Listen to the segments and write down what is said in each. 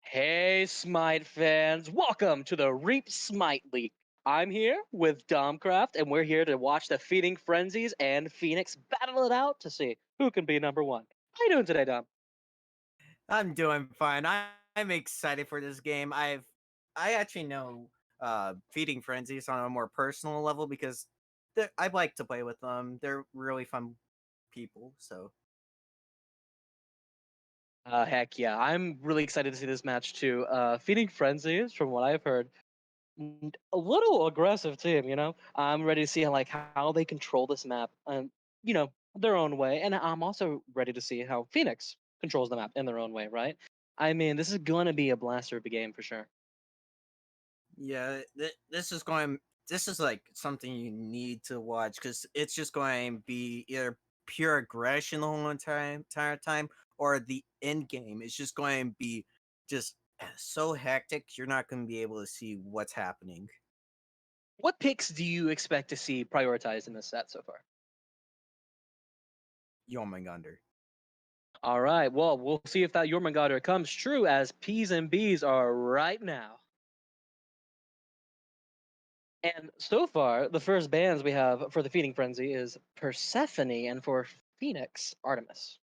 Hey, Smite fans, welcome to the Reap Smite League. I'm here with Domcraft, and we're here to watch the Feeding Frenzies and Phoenix battle it out to see who can be number one. How you doing today, Dom? I'm doing fine. I'm excited for this game. I actually know Feeding Frenzies on a more personal level because I like to play with them. They're really fun people. So Heck yeah, I'm really excited to see this match too. Feeding Frenzies, from what I've heard, a little aggressive team. I'm ready to see how they control this map, their own way, and I'm also ready to see how Phoenix controls the map in their own way. Right? I mean, this is gonna be a blaster of a game for sure. yeah, this is going. This is like something you need to watch because it's just going to be either pure aggression the whole entire time, or the end game is just going to be just so hectic you're not going to be able to see what's happening. What picks do you expect to see prioritized in this set so far? Jormungandr. All right, well, we'll see if that Jormungandr comes true as P's and B's are right now. And so far, the first bans we have for the Feeding Frenzy is Persephone, and for Phoenix, Artemis.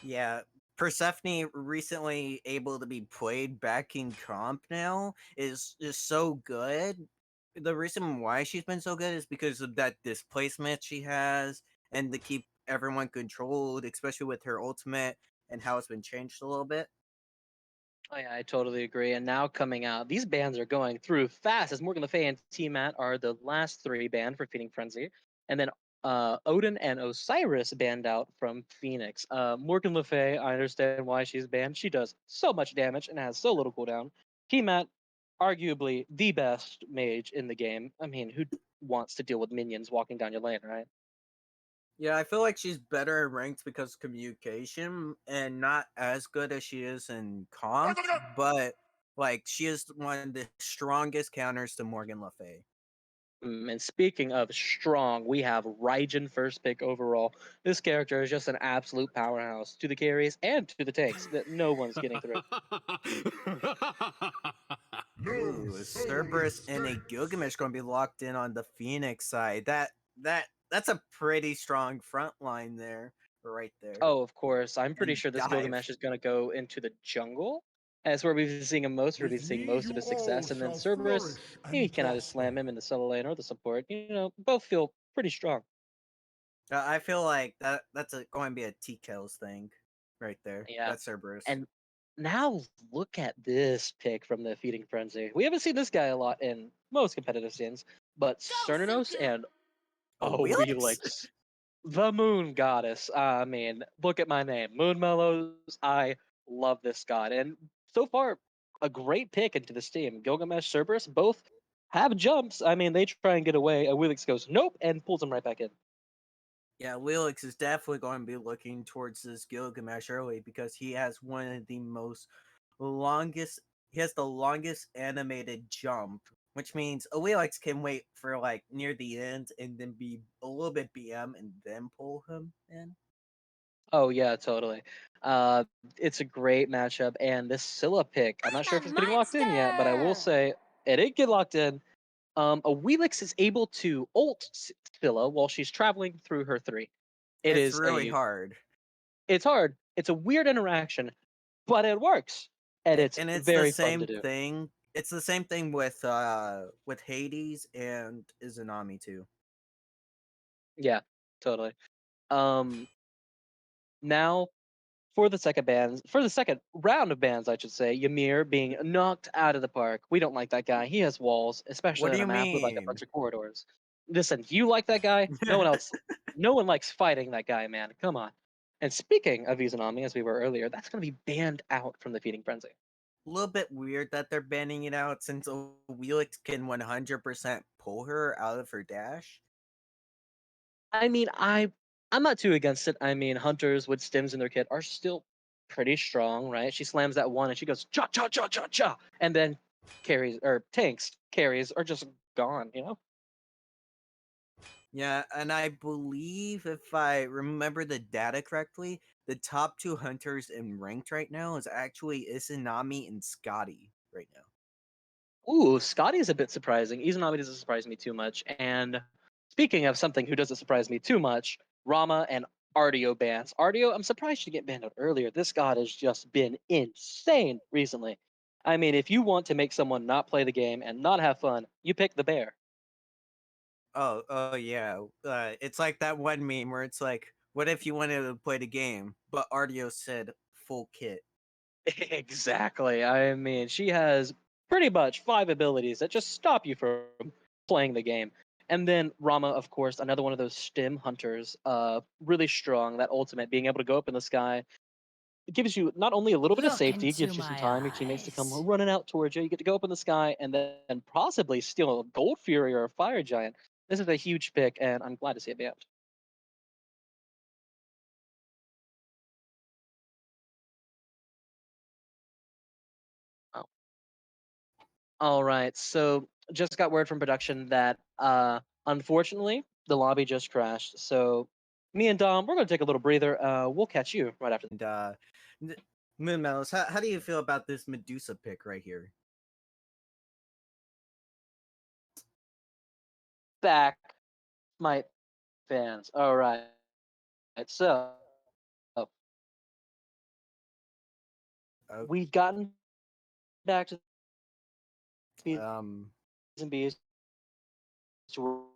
Yeah, Persephone recently able to be played back in comp now is so good. The reason why she's been so good is because of that displacement she has and to keep everyone controlled, especially with her ultimate and how it's been changed a little bit. Oh, yeah, I totally agree. And now coming out, these bans are going through fast as Morgan Le Fay and T Matt are the last three banned for Feeding Frenzy. And then Odin and Osiris banned out from Phoenix. Morgan Le Fay, I understand why she's banned. She does so much damage and has so little cooldown. T Matt, arguably the best mage in the game. I mean, who wants to deal with minions walking down your lane, right? Yeah, I feel like she's better in ranked because of communication and not as good as she is in comp, but like she is one of the strongest counters to Morgan Le Fay. And speaking of strong, we have Raijin first pick overall. This character is just an absolute powerhouse to the carries and to the tanks that no one's getting through. Ooh, Cerberus and a Gilgamesh going to be locked in on the Phoenix side. That's a pretty strong front line there, right there. Oh, of course. I'm pretty And sure this dive. Gilgamesh is going to go into the jungle. That's where we've been seeing him most. We've been With seeing me, most of you his all success. And then shall Cerberus, flourish he and can either slam prosper. him in the solo lane or the support. Both feel pretty strong. I feel like going to be a T-Kills thing right there. Yeah. That's Cerberus. And now look at this pick from the Feeding Frenzy. We haven't seen this guy a lot in most competitive scenes, but Cernanos and Oh, Oh, Wheelix? Helix. The Moon Goddess. I mean, look at my name. Moon Mellows. I love this god. And so far, a great pick into this team. Gilgamesh, Cerberus, both have jumps. I mean, they try and get away. Helix goes, nope, and pulls him right back in. Yeah, Wheelix is definitely going to be looking towards this Gilgamesh early because he has one of the most longest. He has the longest animated jump, which means Wheelix can wait for like near the end and then be a little bit BM and then pull him in. Oh, yeah, totally. Uh, it's a great matchup. And this Scylla pick, I'm not sure if I'm a it's getting locked in yet, but I will monster! say it did get locked in. A Helix is able to ult Scylla while she's traveling through her three. It It's is really a hard. It's hard. It's a weird interaction, but it works, and it's And it's the very fun to same do. thing. It's the same thing with Hades and Izanami too. Yeah, totally. Um, Now for the second round of bans, I should say, Ymir being knocked out of the park. We don't like that guy. He has walls, especially What do on a you map with like a bunch mean? of corridors. Listen, you like that guy? No one likes fighting that guy, man. Come on. And speaking of Izanami, as we were earlier, that's going to be banned out from the Feeding Frenzy. A little bit weird that they're banning it out since Wheelix can 100% pull her out of her dash. I mean, I'm not too against it. I mean, hunters with stims in their kit are still pretty strong, right? She slams that one and she goes cha cha cha cha cha, and then carries or tanks carries are just gone. Yeah, and I believe if I remember the data correctly, the top two hunters in ranked right now is actually Izanami and Scotty right now. Ooh, Scotty is a bit surprising. Izanami doesn't surprise me too much. And speaking of something who doesn't surprise me too much, Rama and Ardio bans. Ardio, I'm surprised you get banned out earlier. This god has just been insane recently. I mean, if you want to make someone not play the game and not have fun, you pick the bear. Oh yeah. It's like that one meme where it's like, what if you wanted to play the game, but Ardio said full kit? Exactly. I mean, she has pretty much five abilities that just stop you from playing the game. And then Rama, of course, another one of those stim hunters, really strong. That ultimate, being able to go up in the sky, it gives you not only a little bit of Look safety, it into gives you some my time, your teammates to come eyes. running out towards you. You get to go up in the sky and then possibly steal a Gold Fury or a Fire Giant. This is a huge pick, and I'm glad to see it banned. Oh. All right, so just got word from production that unfortunately the lobby just crashed. So me and Dom, we're gonna take a little breather. We'll catch you right after. And n- Moon Mellows, how do you feel about this Medusa pick right here? Back, Smite fans. All right, so Oh, we've gotten back to B's um, and B's. So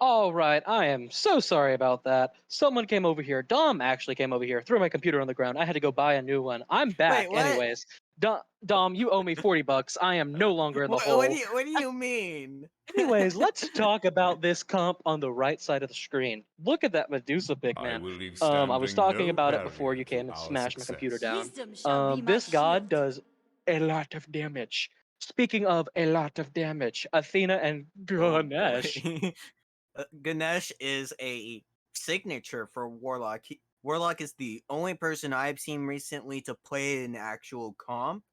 All right, I am so sorry about that. Someone came over here. Dom actually came over here, threw my computer on the ground. I had to go buy a new one. I'm Wait, back, what? anyways. Dom, you owe me $40. I am no longer in the hole. What do you mean? Anyways, let's talk about this comp on the right side of the screen. Look at that Medusa pick, I man. will leave I was standing talking no about it before barrier you to came and our smashed my computer success. down. Wisdom shall be my This god shield. does a lot of damage. Speaking of a lot of damage, Athena and Oh boy. Ganesh. Ganesh is a signature for Warlock. Warlock is the only person I've seen recently to play an actual comp.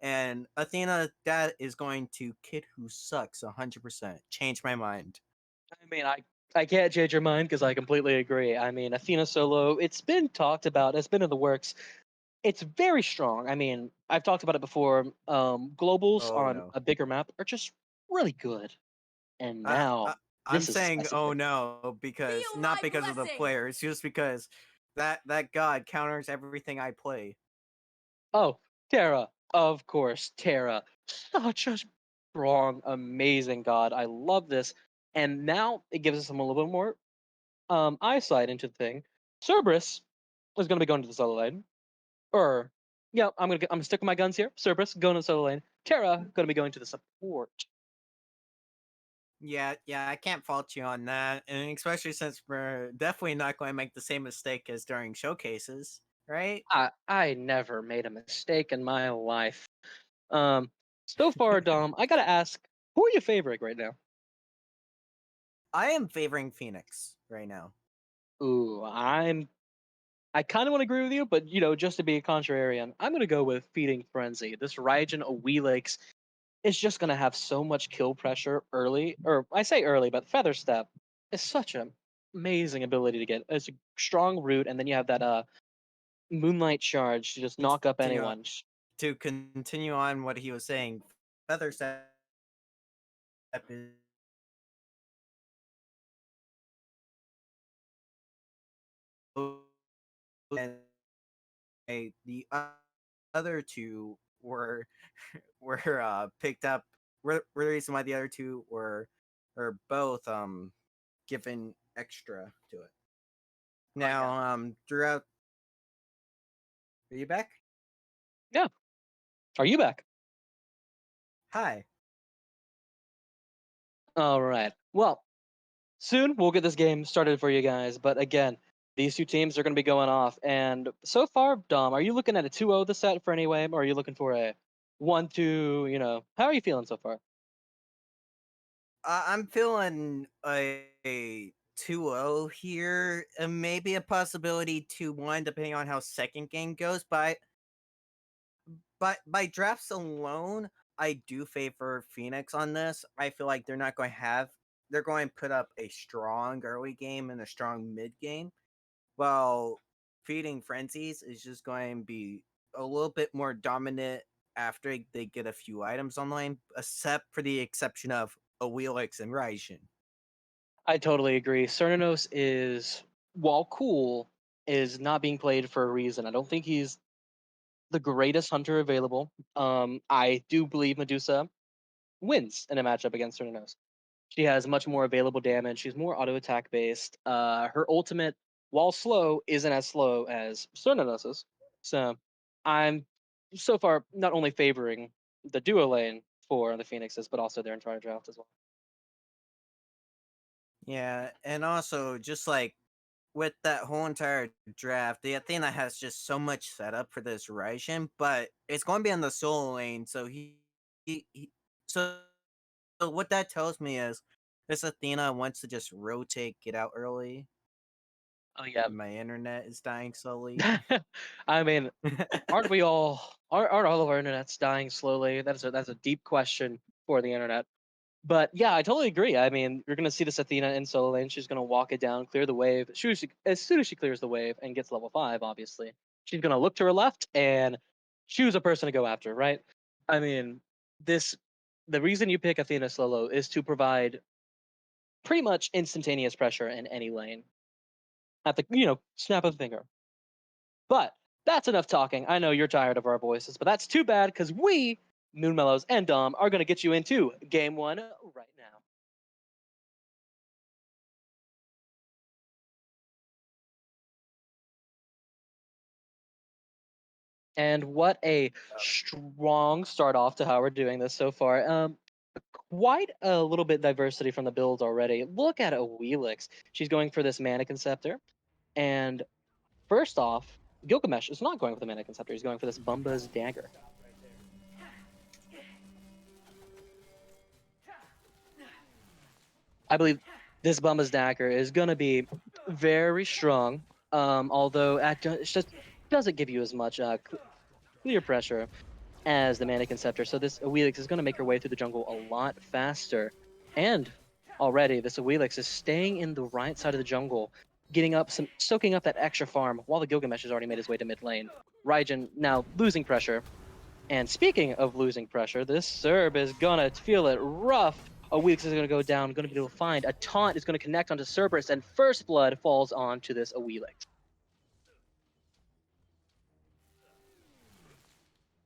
And Athena, that is going to Kid Who Sucks 100%. Change my mind. I mean, I can't change your mind because I completely agree. I mean, Athena solo, it's been talked about, it's been in the works. It's very strong. I mean, I've talked about it before. Globals Oh on no. a bigger map are just really good. And I, I now I'm this is saying oh specific. no because Feel not my because of the blessing. players, just because that god counters everything I play. Oh, Terra, of course, Terra. Such a strong, amazing god. I love this. And now it gives us some a little bit more eyesight into the thing. Cerberus is going to be going to the solo lane. Or, yeah, I'm gonna stick with my guns here. Cerberus going to the solo lane. Terra going to be going to the support. Yeah, I can't fault you on that, and especially since we're definitely not going to make the same mistake as during showcases, right? I never made a mistake in my life. Um, so far, Dom, I gotta ask, who are you favoring right now? I am favoring Phoenix right now. Ooh, I kind of want to agree with you, but just to be a contrarian, I'm gonna go with Feeding Frenzy. This Raijin Awilix is just gonna have so much kill pressure early, or I say early, but Feather Step is such an amazing ability to get. It's a strong root, and then you have that Moonlight Charge to just knock up Continue anyone. to continue on what he was saying. Feather Step is and the other two were picked up. Were the reason why the other two were both given extra to it. Oh Now, yeah, throughout, are you back? yeah. Are you back? Hi. All right. Well, soon we'll get this game started for you guys. But again, these two teams are going to be going off. And so far, Dom, are you looking at a 2-0 this set for any way, or are you looking for a 1-2? How are you feeling so far? I'm feeling a 2-0 here, and maybe a possibility 2-1 depending on how second game goes. But by drafts alone, I do favor Phoenix on this. I feel like they're going to put up a strong early game and a strong mid game. While Feeding Frenzies is just going to be a little bit more dominant after they get a few items online, except for the exception of Awilix and Raijin. I totally agree. Cernanos is, while cool, is not being played for a reason. I don't think he's the greatest hunter available. I do believe Medusa wins in a matchup against Cernanos. She has much more available damage. She's more auto attack based. Her ultimate, while slow, isn't as slow as Cernanos's. So I'm so far not only favoring the duo lane for the Phoenixes, but also their entire draft as well. Yeah, and also just like with that whole entire draft, the Athena has just so much setup for this Raijin, but it's going to be on the solo lane. So he so what that tells me is this Athena wants to just rotate, get out early. Oh yeah. My internet is dying slowly. I mean, aren't we all? Aren't all of our internets dying slowly? That's a deep question for the internet. But yeah, I totally agree. I mean, you're gonna see this Athena in solo lane. She's gonna walk it down, clear the wave. As soon as she clears the wave and gets level 5, obviously, she's gonna look to her left and choose a person to go after. Right? I mean, this the reason you pick Athena solo is to provide pretty much instantaneous pressure in any lane at the snap of the finger. But that's enough talking. I know you're tired of our voices, but that's too bad because we, Moonmellows and Dom, are gonna get you into game 1 right now. And what a strong start off to how we're doing this so far. Quite a little bit diversity from the build already. Look at Wheelix. She's going for this Mannequin Scepter. And first off, Gilgamesh is not going for the Mannequin Scepter. He's going for this Bumba's Dagger. I believe this Bumba's Dagger is going to be very strong, although it just doesn't give you as much clear pressure as the Mannequin Scepter. So this Awelix is going to make her way through the jungle a lot faster. And already, this Awelix is staying in the right side of the jungle, soaking up that extra farm while the Gilgamesh has already made his way to mid lane. Raijin now losing pressure. And speaking of losing pressure, this Serb is gonna feel it rough. Awelix is gonna go down, gonna be able to find a taunt is gonna connect onto Cerberus, and first blood falls onto this Awelix.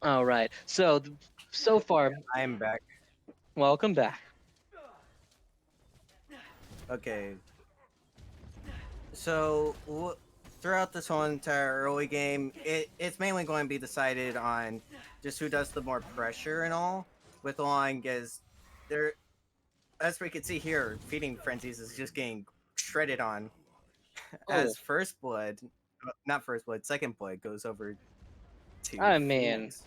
All right, so far, I am back. welcome back. Okay. So throughout this whole entire early game, it's mainly going to be decided on just who does the more pressure and all. With Long as there, as we can see here, Feeding Frenzies is just getting shredded on Oh, as First Blood, not First Blood, Second Blood goes over to I mean, Fenyx.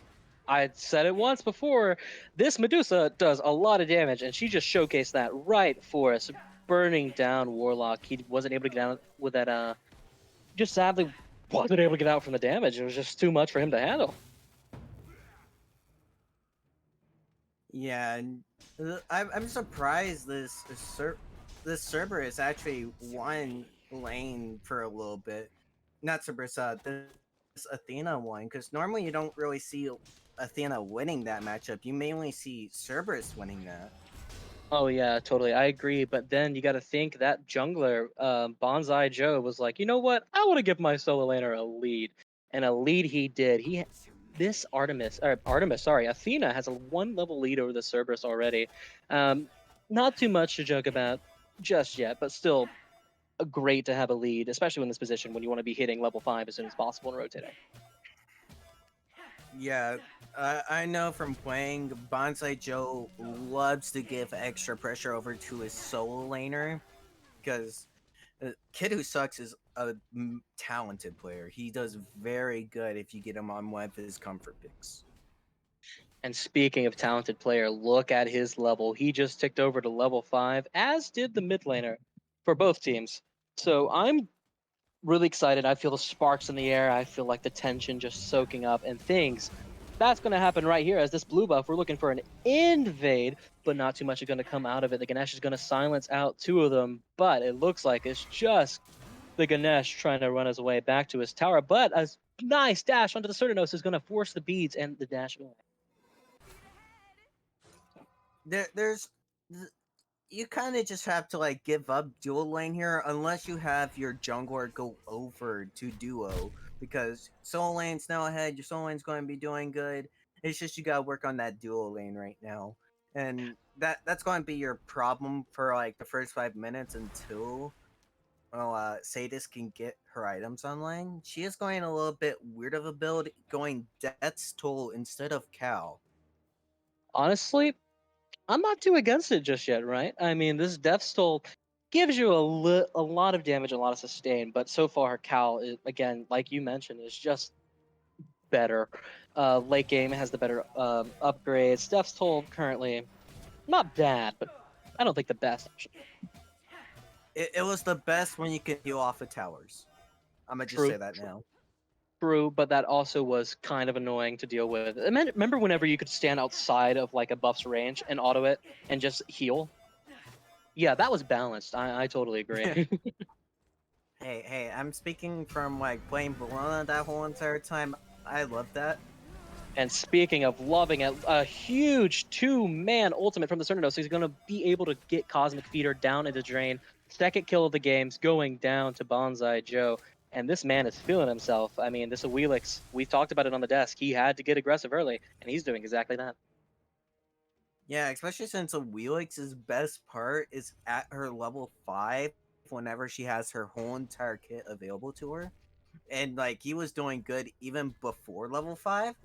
I said it once before. This Medusa does a lot of damage, and she just showcased that right for us, burning down Warlock. He wasn't able to get out with that. Just sadly wasn't able to get out from the damage. It was just too much for him to handle. Yeah, and I'm surprised this Cerberus actually won lane for a little bit. Not Cerberus, this Athena won, because normally you don't really see Athena winning that matchup. You mainly see Cerberus winning that. Oh yeah, totally. I agree. But then you got to think that jungler, Bonsai Joe, was like, you know what? I want to give my solo laner a lead, and a lead he did. This Artemis, sorry, Athena has a 1 level lead over the Cerberus already. Um, Not too much to joke about just yet, but still great to have a lead, especially in this position when you want to be hitting level 5 as soon as possible and rotating. Yeah, I know from playing, Bonsai Joe loves to give extra pressure over to his solo laner, because Kid Who Sucks is a talented player. He does very good if you get him on one of his comfort picks. And speaking of talented player, look at his level. He just ticked over to level 5, as did the mid laner for both teams. So I'm really excited. I feel the sparks in the air. I feel like the tension just soaking up and things. That's going to happen right here as this blue buff. We're looking for an invade, but not too much is going to come out of it. The Ganesh is going to silence out 2 of them, but it looks like it's just the Ganesh trying to run his way back to his tower. But a nice dash onto the Certanos is going to force the beads and the dash away. There's you kind of just have to like give up dual lane here unless you have your jungler go over to duo, because solo lane's now ahead. Your solo lane's going to be doing good. It's just you gotta work on that dual lane right now, and that's going to be your problem for like the first 5 minutes until Sadis can get her items online. She is going a little bit weird of a build, going Death's Toll instead of Cal. Honestly, I'm not too against it just yet, right? I mean, this Death Toll gives you a lot of damage, a lot of sustain, but so far, Cal, is, again, like you mentioned, is just better. Late game has the better upgrades. Death's Toll currently not bad, but I don't think the best option. It was the best when you could heal off of towers. I'm gonna just True, say that now. true, but that also was kind of annoying to deal with. Remember whenever you could stand outside of like a buff's range and auto it and just heal? Yeah, that was balanced. I totally agree. Hey, I'm speaking from like playing Bologna that whole entire time. I love that. And speaking of loving it, a huge 2-man ultimate from the Cernados. So he's going to be able to get Cosmic Feeder down into drain. Second kill of the game's going down to Bonsai Joe. And this man is feeling himself. I mean, this Awelix, we talked about it on the desk. He had to get aggressive early, and he's doing exactly that. Yeah, especially since a Wheelix's best part is at her level 5 whenever she has her whole entire kit available to her. and like he was doing good even before level 5.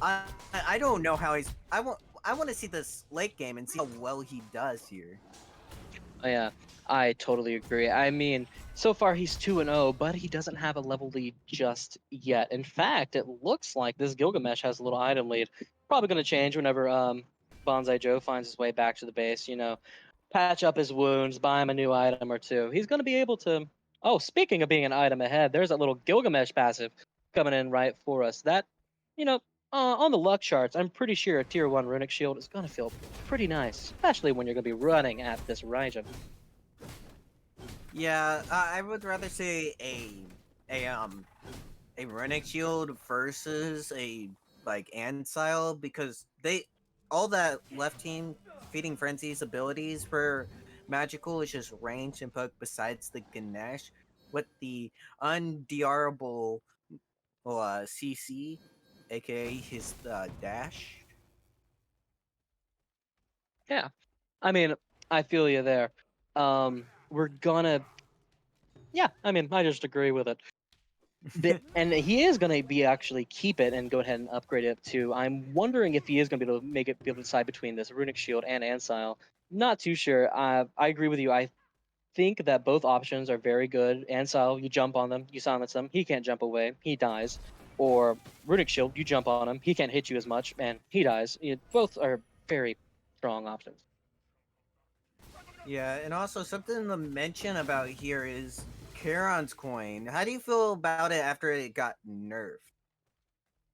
I I don't know how he's. I want to see this late game and see how well he does here. Oh, yeah, I totally agree. I mean, so far he's 2-0, but he doesn't have a level lead just yet. In fact, it looks like this Gilgamesh has a little item lead. Probably going to change whenever Bonsai Joe finds his way back to the base. You know, patch up his wounds, buy him a new item or two. He's going to be able to. Oh, speaking of being an item ahead, there's that little Gilgamesh passive coming in right for us. That, you know, on the luck charts, I'm pretty sure a tier 1 runic shield is going to feel pretty nice, especially when you're going to be running at this region. Yeah, I would rather say a a runic shield versus a like Ansile, because they all that left team feeding frenzy's abilities for magical is just range and poke besides the Ganesh with the undrable CC, aka his dash. Yeah, I mean, I feel you there. We're gonna, yeah, I mean, I just agree with it. And he is going to be actually keep it and go ahead and upgrade it too. I'm wondering if he is going to be able to be able to decide between this runic shield and Ansile. Not too sure. I agree with you. I think that both options are very good. Ansile, you jump on them, you silence them. He can't jump away, he dies. Or runic shield, you jump on him, he can't hit you as much, and he dies. Both are very strong options. Yeah, and also something to mention about here is Charon's coin. How do you feel about it after it got nerfed?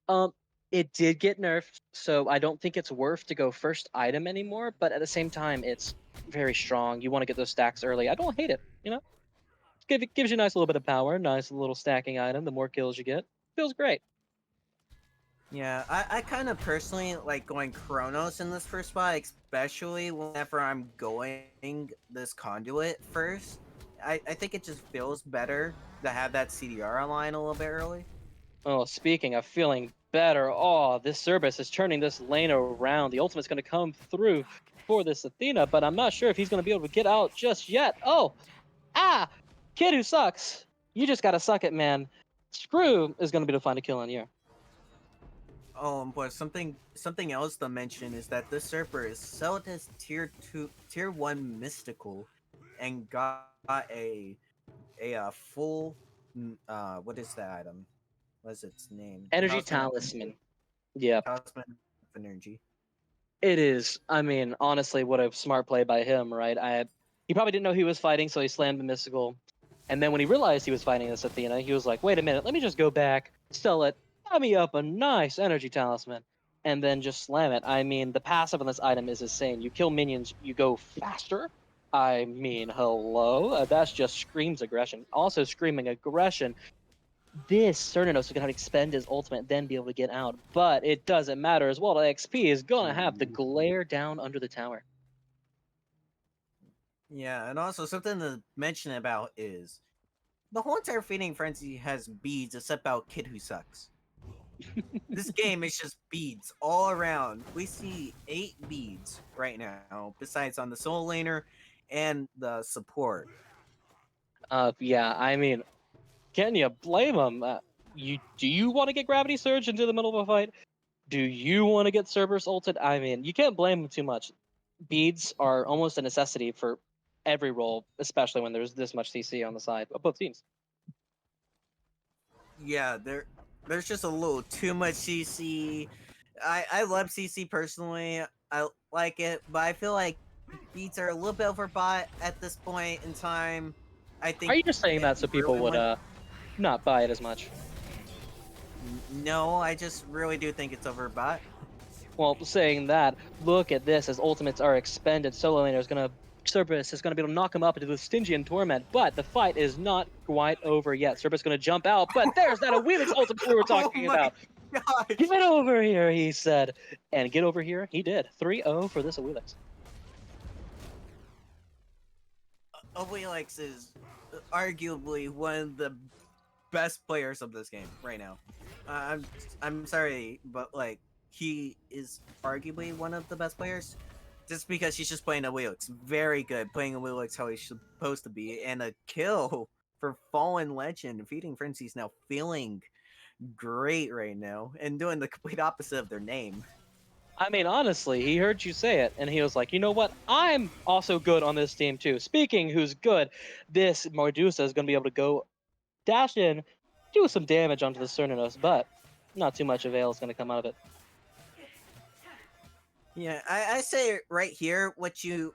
Um, it did get nerfed, so I don't think it's worth to go first item anymore. But at the same time, it's very strong. You want to get those stacks early. I don't hate it. It gives you a nice little bit of power, nice little stacking item. The more kills you get, feels great. Yeah, I kind of personally like going Chronos in this first spot, especially whenever I'm going this conduit first. I think it just feels better to have that CDR online a little bit early. Oh, speaking of feeling better, oh, this Cerberus is turning this lane around. The ultimate's going to come through for this Athena, but I'm not sure if he's going to be able to get out just yet. Oh, ah, kid who sucks. You just got to suck it, man. Screw is going to be able to find a kill on you. But something else to mention is that this server is sold as tier 1 mystical, and got a full what is that item? What is its name? Energy Talisman of Energy. Talisman. Yep, Talisman of Energy. it is. I mean, honestly, what a smart play by him, right? He probably didn't know he was fighting, so he slammed the mystical. And then when he realized he was fighting this Athena, he was like, wait a minute, let me just go back, sell it, buy me up a nice energy talisman, and then just slam it. I mean, the passive on this item is insane. You kill minions, you go faster. I mean, hello? That's just screams aggression. Also, screaming aggression, this Cernanos is going to have to expend his ultimate, then be able to get out. But it doesn't matter as well. The XP is going to have the glare down under the tower. Yeah, and also something to mention about is the whole entire Feeding Frenzy has beads except about Kid Who Sucks. This game is just beads all around. We see 8 beads right now, besides on the soul laner and the support. Yeah, I mean, can you blame him? Do you want to get Gravity Surge into the middle of a fight? Do you want to get Cerberus ulted? I mean, you can't blame him too much. Beads are almost a necessity for every role, especially when there's this much CC on the side of both teams. Yeah, there's just a little too much CC. I love CC personally. I like it, but I feel like beats are a little bit overbought at this point in time. I Are think you just saying if that so you people really would want, not buy it as much? no, I just really do think it's overbought. Well, saying that, look at this as ultimates are expended. Solo laner is gonna Cerberus is gonna be able to knock him up into the Stygian Torment, but the fight is not quite over yet. Cerberus is gonna jump out, but there's that Awilix ultimate we were Oh talking my about. gosh! Get over here, he said. And get over here, he did. 3-0 for this Awilix. Obelix is arguably one of the best players of this game right now. I'm sorry, but like he is arguably one of the best players, just because he's just playing a Wheelix very good, playing a Wheelix how he's supposed to be, and a kill for Fallen Legend. Feeding Frenzy's now feeling great right now and doing the complete opposite of their name. I mean, honestly, he heard you say it, and he was like, you know what? I'm also good on this team too. Speaking who's good, this Medusa is going to be able to go dash in, do some damage onto the Cernanos, but not too much avail is going to come out of it. Yeah, I say right here, what you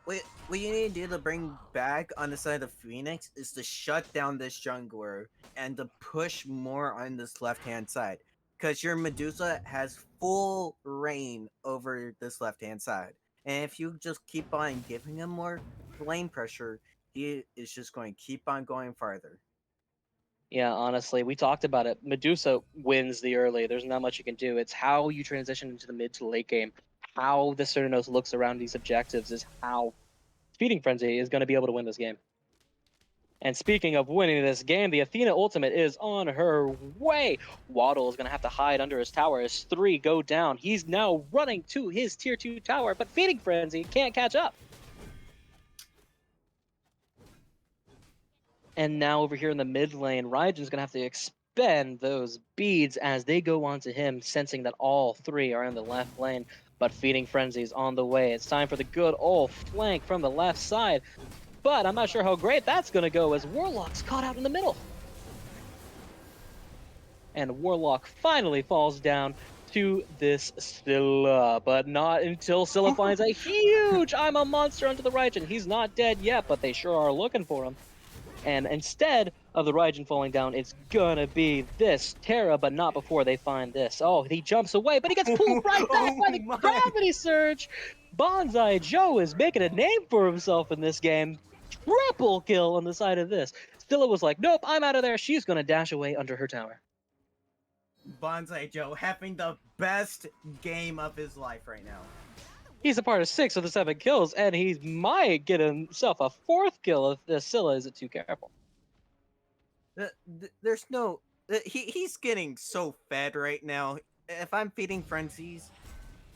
need to do to bring back on the side of Phoenix is to shut down this jungler and to push more on this left hand side, because your Medusa has full reign over this left hand side, and if you just keep on giving him more lane pressure, he is just going to keep on going farther. Yeah, honestly, we talked about it. Medusa wins the early. There's not much you can do. It's how you transition into the mid to late game. How the Cernos looks around these objectives is how Feeding Frenzy is going to be able to win this game. And speaking of winning this game, the Athena ultimate is on her way. Waddle is going to have to hide under his tower as 3 go down. He's now running to his tier 2 tower, but Feeding Frenzy can't catch up. And now over here in the mid lane, Raijin's going to have to expend those beads as they go onto him, sensing that all 3 are in the left lane. But Feeding Frenzy's on the way. It's time for the good old flank from the left side. But I'm not sure how great that's going to go as Warlock's caught out in the middle. And Warlock finally falls down to this Scylla, but not until Scylla finds a huge I'm a monster onto the Raijin. He's not dead yet, but they sure are looking for him. And instead of the Raijin falling down, it's gonna be this Terra, but not before they find this. Oh, he jumps away, but he gets pulled right back by the gravity surge. Bonsai Joe is making a name for himself in this game. Triple kill on the side of this. Scylla was like, nope, I'm out of there. She's gonna dash away under her tower. Bonsai Joe having the best game of his life right now. He's a part of 6 of the 7 kills, and he might get himself a 4th kill if this Scylla isn't too careful. There's no he's getting so fed right now. If I'm feeding frenzies,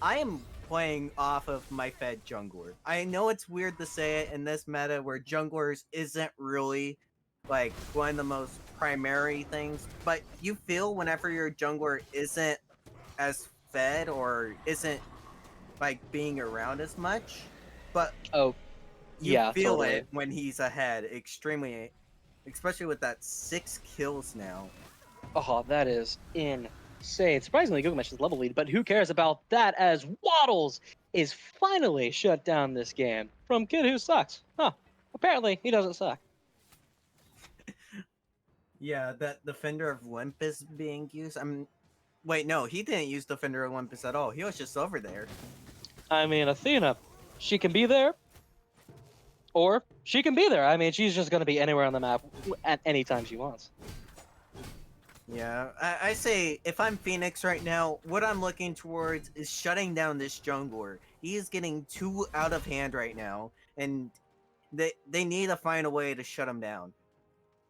I am playing off of my fed jungler. I know it's weird to say it in this meta where junglers isn't really like one of the most primary things, but you feel whenever your jungler isn't as fed or isn't like being around as much, but Oh, you yeah, feel totally. it when he's ahead extremely, especially with that 6 kills now. Oh, that is insane. Surprisingly, Google mentions level lead, but who cares about that as Waddles is finally shut down this game from Kid Who Sucks. Huh. Apparently, he doesn't suck. Yeah, that Defender of Olympus being used. Wait, no, he didn't use Defender of Olympus at all. He was just over there. I mean, Athena, she can be there, or she can be there. I mean, she's just going to be anywhere on the map at any time she wants. Yeah, I say if I'm Phoenix right now, what I'm looking towards is shutting down this jungler. He is getting too out of hand right now, and they need to find a way to shut him down.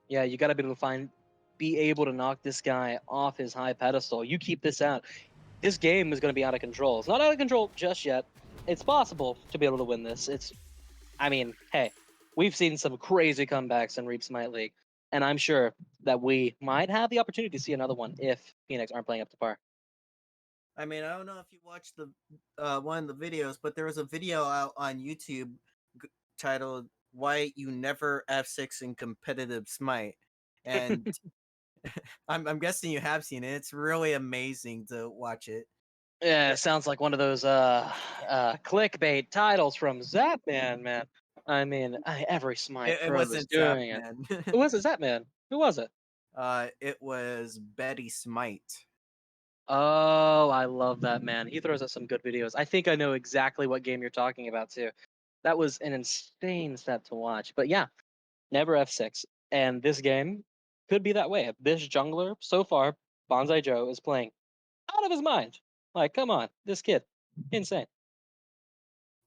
Yeah, you got to be able to knock this guy off his high pedestal. You keep this out. This game is going to be out of control. It's not out of control just yet. It's possible to be able to win this. I mean, hey, we've seen some crazy comebacks in Reap Smite League, and I'm sure that we might have the opportunity to see another one if Phoenix aren't playing up to par. I mean, I don't know if you watched the one of the videos, but there was a video out on YouTube titled "Why You Never F6 in Competitive Smite," and I'm guessing you have seen it. It's really amazing to watch it. Yeah, it sounds like one of those clickbait titles from Zapman, man. I mean, every Smite It pro is wasn't doing it. Zapman. Who was it, Zapman? Who was it? It was Betty Smite. Oh, I love that man. He throws out some good videos. I think I know exactly what game you're talking about too. That was an insane set to watch. But yeah, never F6. And this game could be that way. This jungler, so far, Bonsai Joe is playing out of his mind. Like, come on, this kid, insane.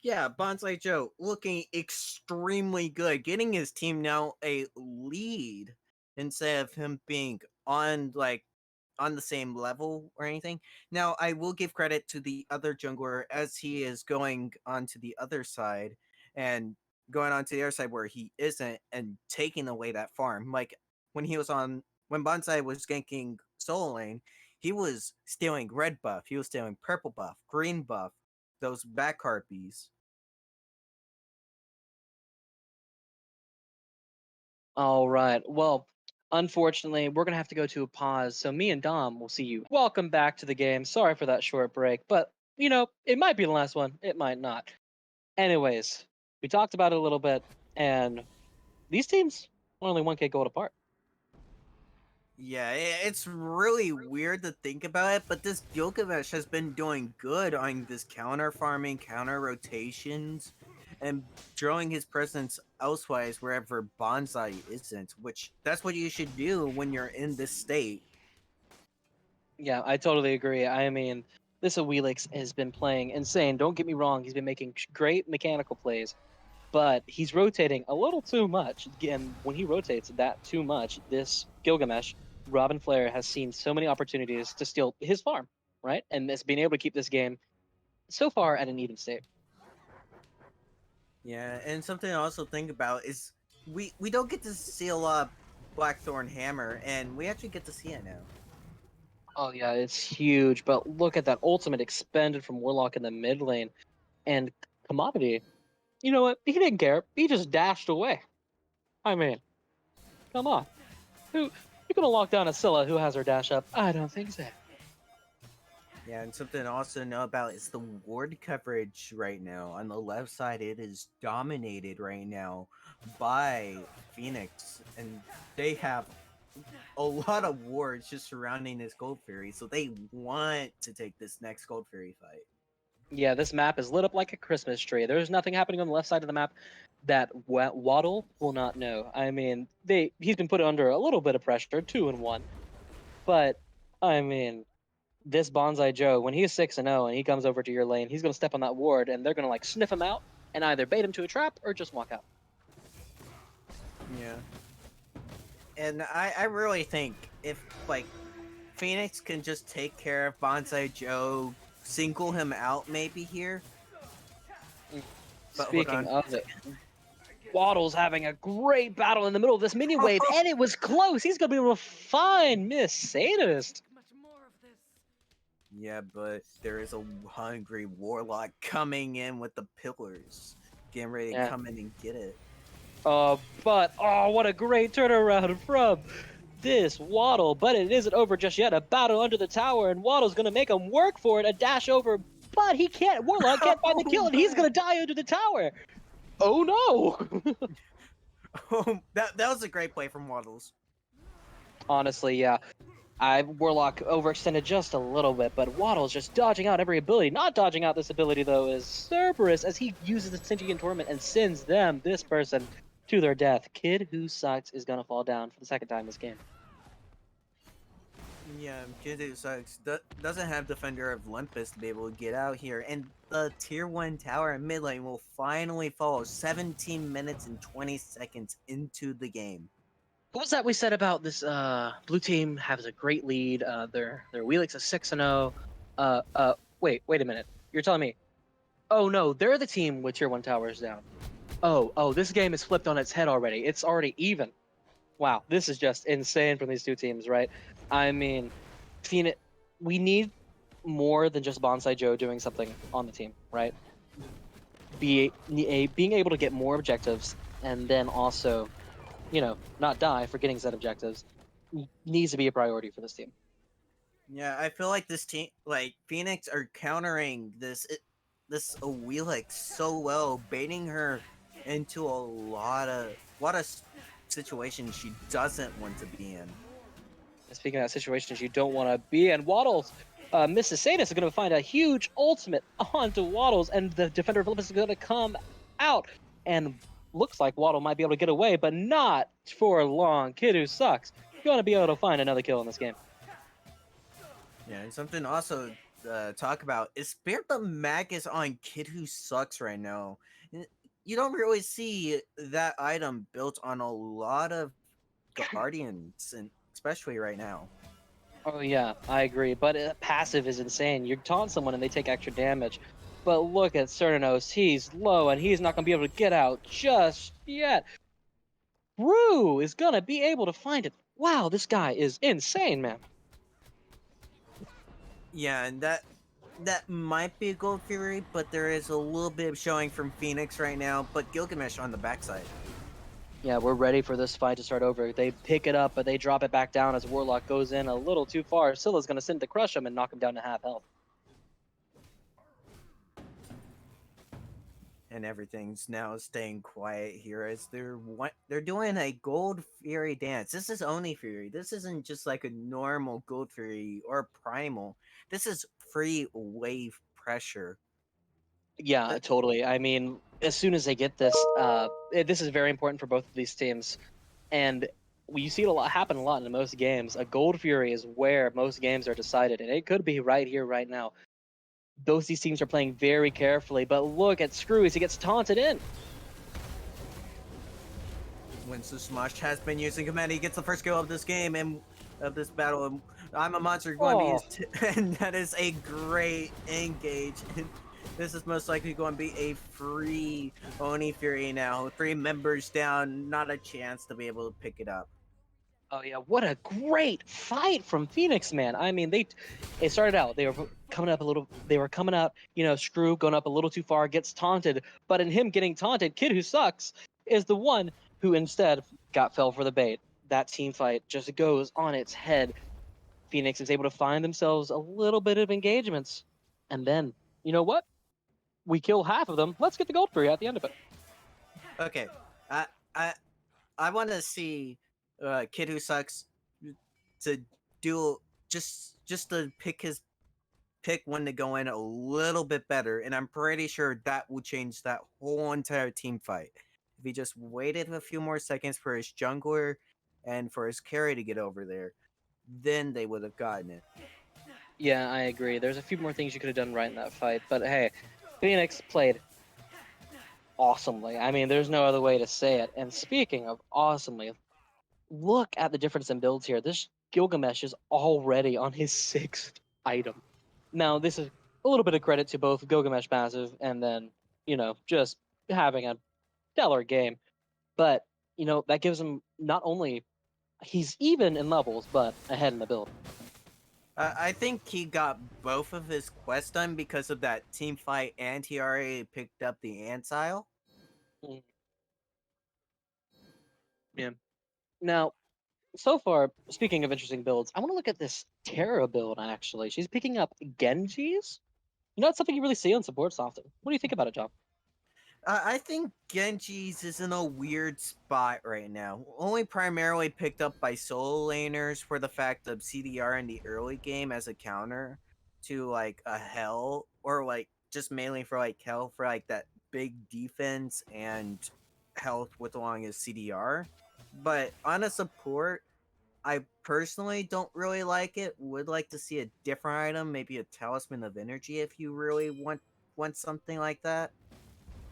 Yeah, Bonsai Joe looking extremely good, getting his team now a lead instead of him being on the same level or anything. Now, I will give credit to the other jungler as he is going onto the other side and going on to the other side where he isn't and taking away that farm. Like when Bonsai was ganking solo lane, he was stealing red buff, he was stealing purple buff, green buff, those back harpies. All right. Well, unfortunately, we're gonna have to go to a pause. So me and Dom will see you. Welcome back to the game. Sorry for that short break, but it might be the last one. It might not. Anyways, we talked about it a little bit, and these teams are only 1K gold apart. Yeah, it's really weird to think about it, but this Gilgamesh has been doing good on this counter farming, counter rotations, and showing his presence elsewise wherever Bonsai isn't, which that's what you should do when you're in this state. Yeah, I totally agree. I mean, this Awelix has been playing insane. Don't get me wrong; he's been making great mechanical plays, but he's rotating a little too much. And when he rotates that too much, this Gilgamesh, Robin Flair, has seen so many opportunities to steal his farm, right? And has been able to keep this game so far at an even state. Yeah, and something to also think about is we don't get to see a lot of Blackthorn Hammer, and we actually get to see it now. Oh yeah, it's huge. But look at that ultimate expended from Warlock in the mid lane, and Commodity. You know what? He didn't care. He just dashed away. I mean, come on. Who you're gonna lock down a Scylla who has her dash up? I don't think so. Yeah, and something to also know about is the ward coverage right now. On the left side, it is dominated right now by Fenyx, and they have a lot of wards just surrounding this Gold Fury, so they want to take this next Gold Fury fight. Yeah, this map is lit up like a Christmas tree. There's nothing happening on the left side of the map that Waddle will not know. I mean, he's been put under a little bit of pressure, 2-1. But I mean, this Bonsai Joe, when he's 6-0 and he comes over to your lane, he's gonna step on that ward and they're gonna like sniff him out and either bait him to a trap or just walk out. Yeah. And I really think if like Fenyx can just take care of Bonsai Joe, single him out maybe here. But Speaking of it, Waddle's having a great battle in the middle of this minion wave, and it was close. He's gonna be able to find Miss Sadist. Yeah, but there is a hungry warlock coming in with the pillars, getting ready to come in and get it. But what a great turnaround from this Waddle. But it isn't over just yet. A battle under the tower, and Waddle's gonna make him work for it. A dash over, but he can't. Warlock can't find the kill, and he's gonna die under the tower. Oh no! Oh, that was a great play from Waddles. Honestly, yeah. Warlock overextended just a little bit, but Waddle's just dodging out every ability. Not dodging out this ability, though, is Cerberus, as he uses the Sentient Torment and sends this person, to their death. Kid Who Sucks is going to fall down for the second time this game. Yeah, Kid Who Sucks doesn't have Defender of Olympus to be able to get out here, and the Tier 1 tower in mid lane will finally fall 17 minutes and 20 seconds into the game. What was that we said about this blue team has a great lead, their Wheelix is 6-0. Wait a minute. You're telling me, oh no, they're the team with Tier 1 towers down. Oh, this game is flipped on its head already. It's already even. Wow, this is just insane from these two teams, right? I mean, Phoenix, we need more than just Bonsai Joe doing something on the team, right? Being able to get more objectives and then also, not die for getting set objectives needs to be a priority for this team. Yeah, I feel like this team, like Fenyx, are countering this Awelix so well, baiting her into a lot of situations she doesn't want to be in. Speaking of that situations you don't want to be in, Waddles, Mrs. Sadis is going to find a huge ultimate onto Waddles, and the Defender of Olympus is going to come out, and looks like Waddle might be able to get away, but not for long. Kid Who Sucks going to be able to find another kill in this game. Yeah, and something also talk about is Spirit the Magus on Kid Who Sucks right now. You don't really see that item built on a lot of Guardians, and especially right now. Oh yeah, I agree, but passive is insane. You taunt someone and they take extra damage. But look at Cernos, he's low and he's not going to be able to get out just yet. Rude! Screw is gonna be able to find it. Wow, this guy is insane, man. Yeah, and that might be a Gold Fury, but there is a little bit of showing from Fenyx right now, but Gilgamesh on the backside. Yeah, we're ready for this fight to start over. They pick it up, but they drop it back down as Warlock goes in a little too far. Scylla's gonna send to crush him and knock him down to half health. And everything's now staying quiet here as they're doing a Gold Fury dance. This is Oni Fury. This isn't just like a normal Gold Fury or Primal. This is free wave pressure. Yeah, Uh, totally. I mean, as soon as they get this, this is very important for both of these teams, and you see it a lot happen a lot in most games. A Gold Fury is where most games are decided, and it could be right here, right now. Both these teams are playing very carefully, but look at Screw as he gets taunted in. Winston Smosh has been using command. He gets the first kill of this game and of this battle. And I'm a monster going to be Oh, used, and that is a great engage. This is most likely going to be a free Oni Fury now. 3 members down, not a chance to be able to pick it up. oh yeah, what a great fight from Fenyx, man. I mean, it started out, they were coming up a little, Screw going up a little too far, gets taunted, but in him getting taunted, Kid Who Sucks is the one who instead fell for the bait. That team fight just goes on its head. Fenyx is able to find themselves a little bit of engagements, and then, you know what? We kill half of them. Let's get the gold free at the end of it. Okay, I I I want to see Kid Who Sucks to do just to pick when to go in a little bit better, and I'm pretty sure that will change that whole entire team fight. If he just waited a few more seconds for his jungler and for his carry to get over there, then they would have gotten it. Yeah, I agree. There's a few more things you could have done right in that fight, but hey, Fenyx played awesomely. I mean, there's no other way to say it. And speaking of awesomely, look at the difference in builds here. This Gilgamesh is already on his 6th item. Now, this is a little bit of credit to both Gilgamesh passive and then, just having a stellar game. But, that gives him not only he's even in levels, but ahead in the build. I think he got both of his quests done because of that team fight, and he already picked up the Antile. Mm. Yeah. Now, so far, speaking of interesting builds, I want to look at this Terra build actually. She's picking up Genjis. It's something you really see on supports often. What do you think about it, John? I think Genji's is in a weird spot right now. Only primarily picked up by solo laners for the fact of CDR in the early game as a counter to like a Hell, or like just mainly for like Hell for like that big defense and health with along his CDR. But on a support, I personally don't really like it. Would like to see a different item, maybe a Talisman of Energy if you really want something like that.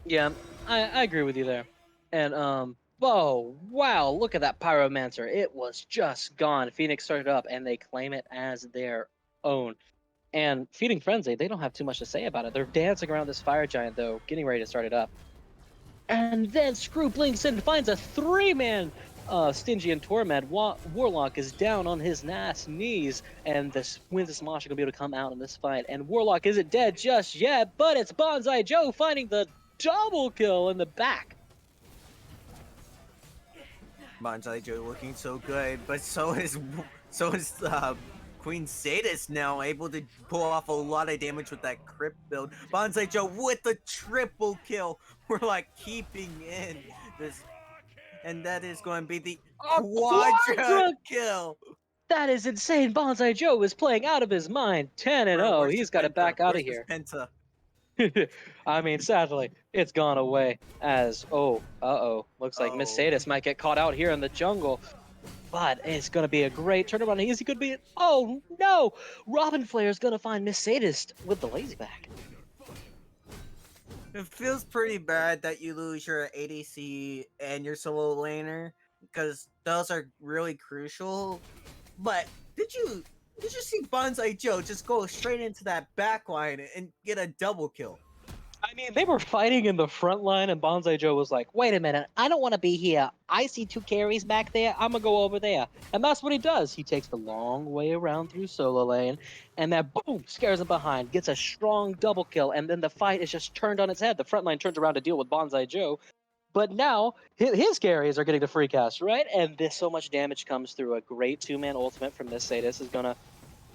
Yeah, I agree with you there. And oh wow, look at that Pyromancer. It was just gone. Phoenix started up and they claim it as their own. And Feeding Frenzy, they don't have too much to say about it. They're dancing around this fire giant though, getting ready to start it up. And then Screw blinks in and finds a 3-man Stingy and Torment. Warlock is down on his knees, and this Winston Smosh are going to be able to come out in this fight. And Warlock isn't dead just yet, but it's Bonsai Joe finding the double kill in the back. Bonsai Joe looking so good, but so is Queen Sadist now able to pull off a lot of damage with that crypt build. Bonsai Joe with the triple kill. We're like keeping in this, and that is going to be the A quadra kill. That is insane. Bonsai Joe is playing out of his mind. 10-0. Where's He's his got to penta? back out of Where's his here. penta? I mean, sadly, it's gone away as, looks like Miss Sadist might get caught out here in the jungle. But it's going to be a great turnaround. He could be, oh no! Robin Flair is going to find Miss Sadist with the lazy back. It feels pretty bad that you lose your ADC and your solo laner, because those are really crucial. But did you see Bonsai Joe just go straight into that backline and get a double kill? I mean, they were fighting in the front line, and Bonsai Joe was like, "Wait a minute, I don't want to be here. I see two carries back there. I'm gonna go over there." And that's what he does. He takes the long way around through solo lane, and then boom, scares him behind, gets a strong double kill, and then the fight is just turned on its head. The front line turns around to deal with Bonsai Joe, but now his carries are getting the free cast, right? And this so much damage comes through. A great two-man ultimate from this Sadis is gonna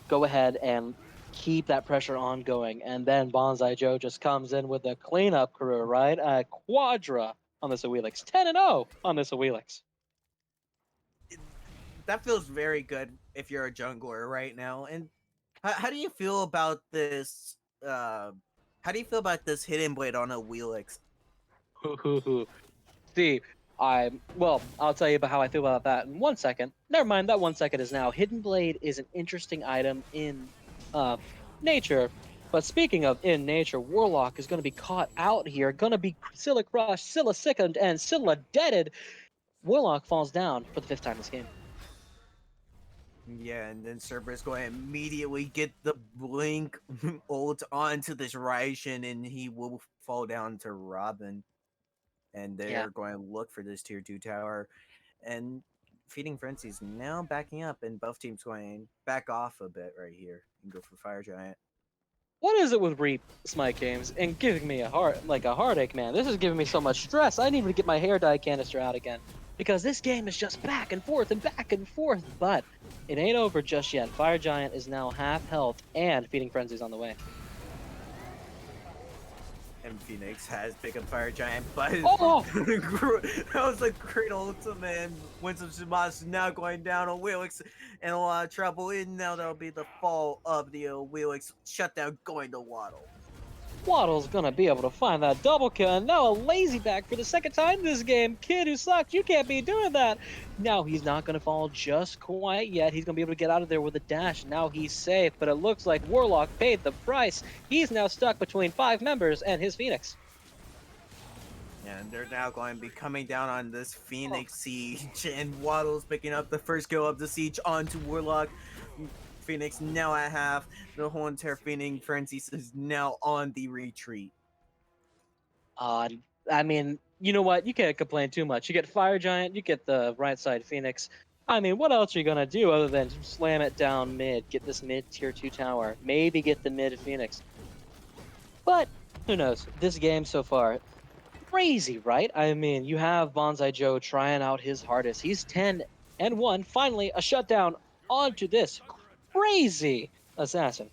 go ahead and keep that pressure ongoing. And then Bonsai Joe just comes in with a cleanup crew, right? A Quadra on this Awelix. 10-0 on this Awelix. That feels very good if you're a jungler right now. And how do you feel about this? How do you feel about this hidden blade on a Wheelix? See, I'll tell you about how I feel about that in 1 second. Never mind, that 1 second is now. Hidden Blade is an interesting item in uh, nature. But speaking of in nature, Warlock is going to be caught out here, going to be Scylla crushed, Scylla sickened, and Scylla deaded. Warlock falls down for the 5th time this game. Yeah, and then Cerberus going to immediately get the blink ult onto this Raishin, and he will fall down to Robin. And Yeah. they're going to look for this tier 2 tower. And Feeding Frenzy's now backing up, and both teams going back off a bit right here and go for Fire Giant. What is it with Reap Smite games and giving me a heartache, man? This is giving me so much stress. I need to get my hair dye canister out again because this game is just back and forth and back and forth. But it ain't over just yet. Fire Giant is now half health, and Feeding Frenzy's on the way. And Fenyx has picked up Fire Giant, but Oh! that was a great ultimate. And Winds of Shimas now going down on Wheelix and a lot of trouble. And now that'll be the fall of the Wheelix shutdown going to Waddle. Waddle's gonna be able to find that double kill, and now a lazy back for the 2nd time this game. Kid who sucks, you can't be doing that. Now he's not gonna fall just quite yet. He's gonna be able to get out of there with a dash. Now he's safe, but it looks like Warlock paid the price. He's now stuck between 5 members and his Fenyx. And they're now going to be coming down on this Fenyx siege, and Waddle's picking up the first kill of the siege onto Warlock. Fenyx now at half. The whole entire Feeding Frenzy is now on the retreat. I mean, you know what? You can't complain too much. You get Fire Giant, you get the right side Fenyx. I mean, what else are you gonna do other than slam it down mid, get this mid tier 2 tower, maybe get the mid Fenyx? But who knows? This game so far, crazy, right? I mean, you have Bonsai Joe trying out his hardest. He's 10-1. Finally, a shutdown onto this crazy assassin.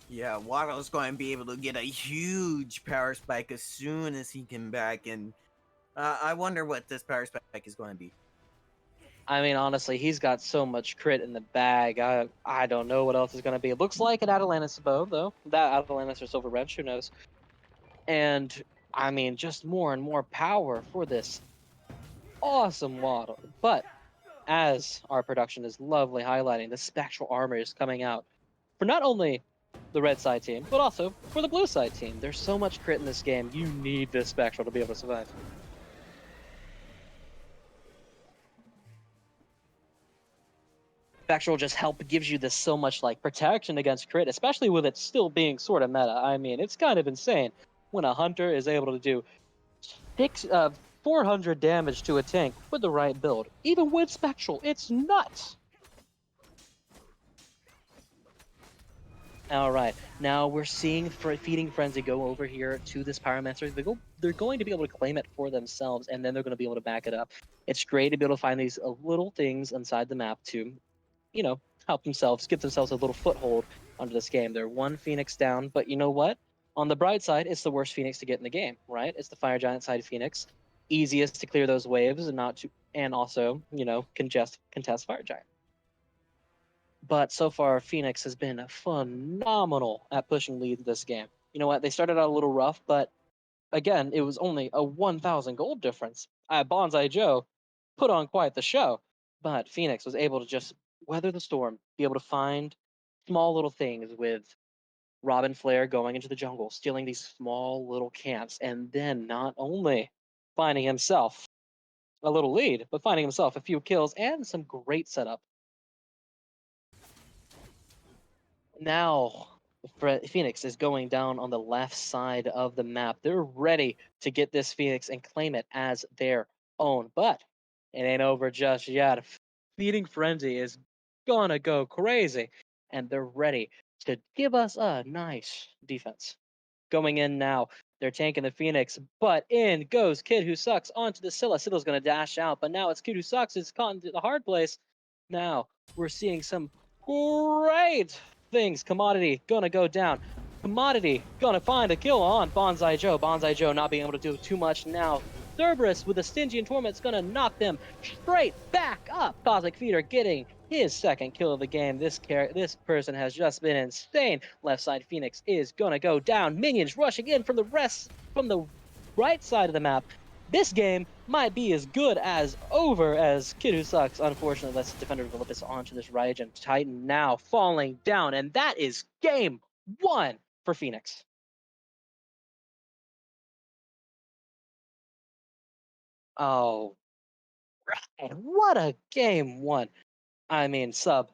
Yeah, Waddle's going to be able to get a huge power spike as soon as he can back, and I wonder what this power spike is going to be. I mean, honestly, he's got so much crit in the bag. I don't know what else is going to be. It looks like an Atalantis bow, though. That Atalantis or Silver Wrench, who knows? And, I mean, just more and more power for this awesome Waddle. But, as our production is lovely highlighting, the Spectral Armor is coming out for not only the red side team, but also for the blue side team. There's so much crit in this game. You need this Spectral to be able to survive. Spectral just gives you this so much like protection against crit, especially with it still being sort of meta. I mean, it's kind of insane when a hunter is able to do 400 damage to a tank with the right build, even with Spectral. It's nuts. All right, now we're seeing Feeding Frenzy go over here to this Pyromancer. They're going to be able to claim it for themselves, and then they're going to be able to back it up. It's great to be able to find these little things inside the map to, you know, help themselves, give themselves a little foothold onto this game. They're 1 Fenyx down, but you know what? On the bright side, it's the worst Fenyx to get in the game, right? It's the Fire Giant side Fenyx. Easiest to clear those waves and also, contest Fire Giant. But so far, Fenyx has been phenomenal at pushing lead this game. You know what? They started out a little rough, but again, it was only a 1,000 gold difference. Bonsai Joe put on quite the show, but Fenyx was able to just weather the storm, be able to find small little things with Robin Flair going into the jungle, stealing these small little camps, and then not only finding himself a little lead, but finding himself a few kills and some great setup. Now, Phoenix is going down on the left side of the map. They're ready to get this Phoenix and claim it as their own. But it ain't over just yet. Feeding Frenzy is gonna go crazy, and they're ready to give us a nice defense. Going in now, they're tanking the Phoenix, but in goes Kid Who Sucks onto the Scylla. Scylla's gonna dash out, but now it's Kid Who Sucks is caught into the hard place. Now we're seeing some great things. Commodity gonna go down. Commodity gonna find a kill on Bonsai Joe. Bonsai Joe not being able to do too much now. Cerberus with a Stygian Torment's gonna knock them straight back up. Cosmic Feeder getting his second kill of the game. This person has just been insane. Left side Phoenix is gonna go down. Minions rushing in from the right side of the map. This game might be as good as over as Kid Who Sucks. Unfortunately, lets Defender of Olympus onto this Raijin. Titan now falling down, and that is game one for Phoenix. Oh, right. What a game one. I mean, sub.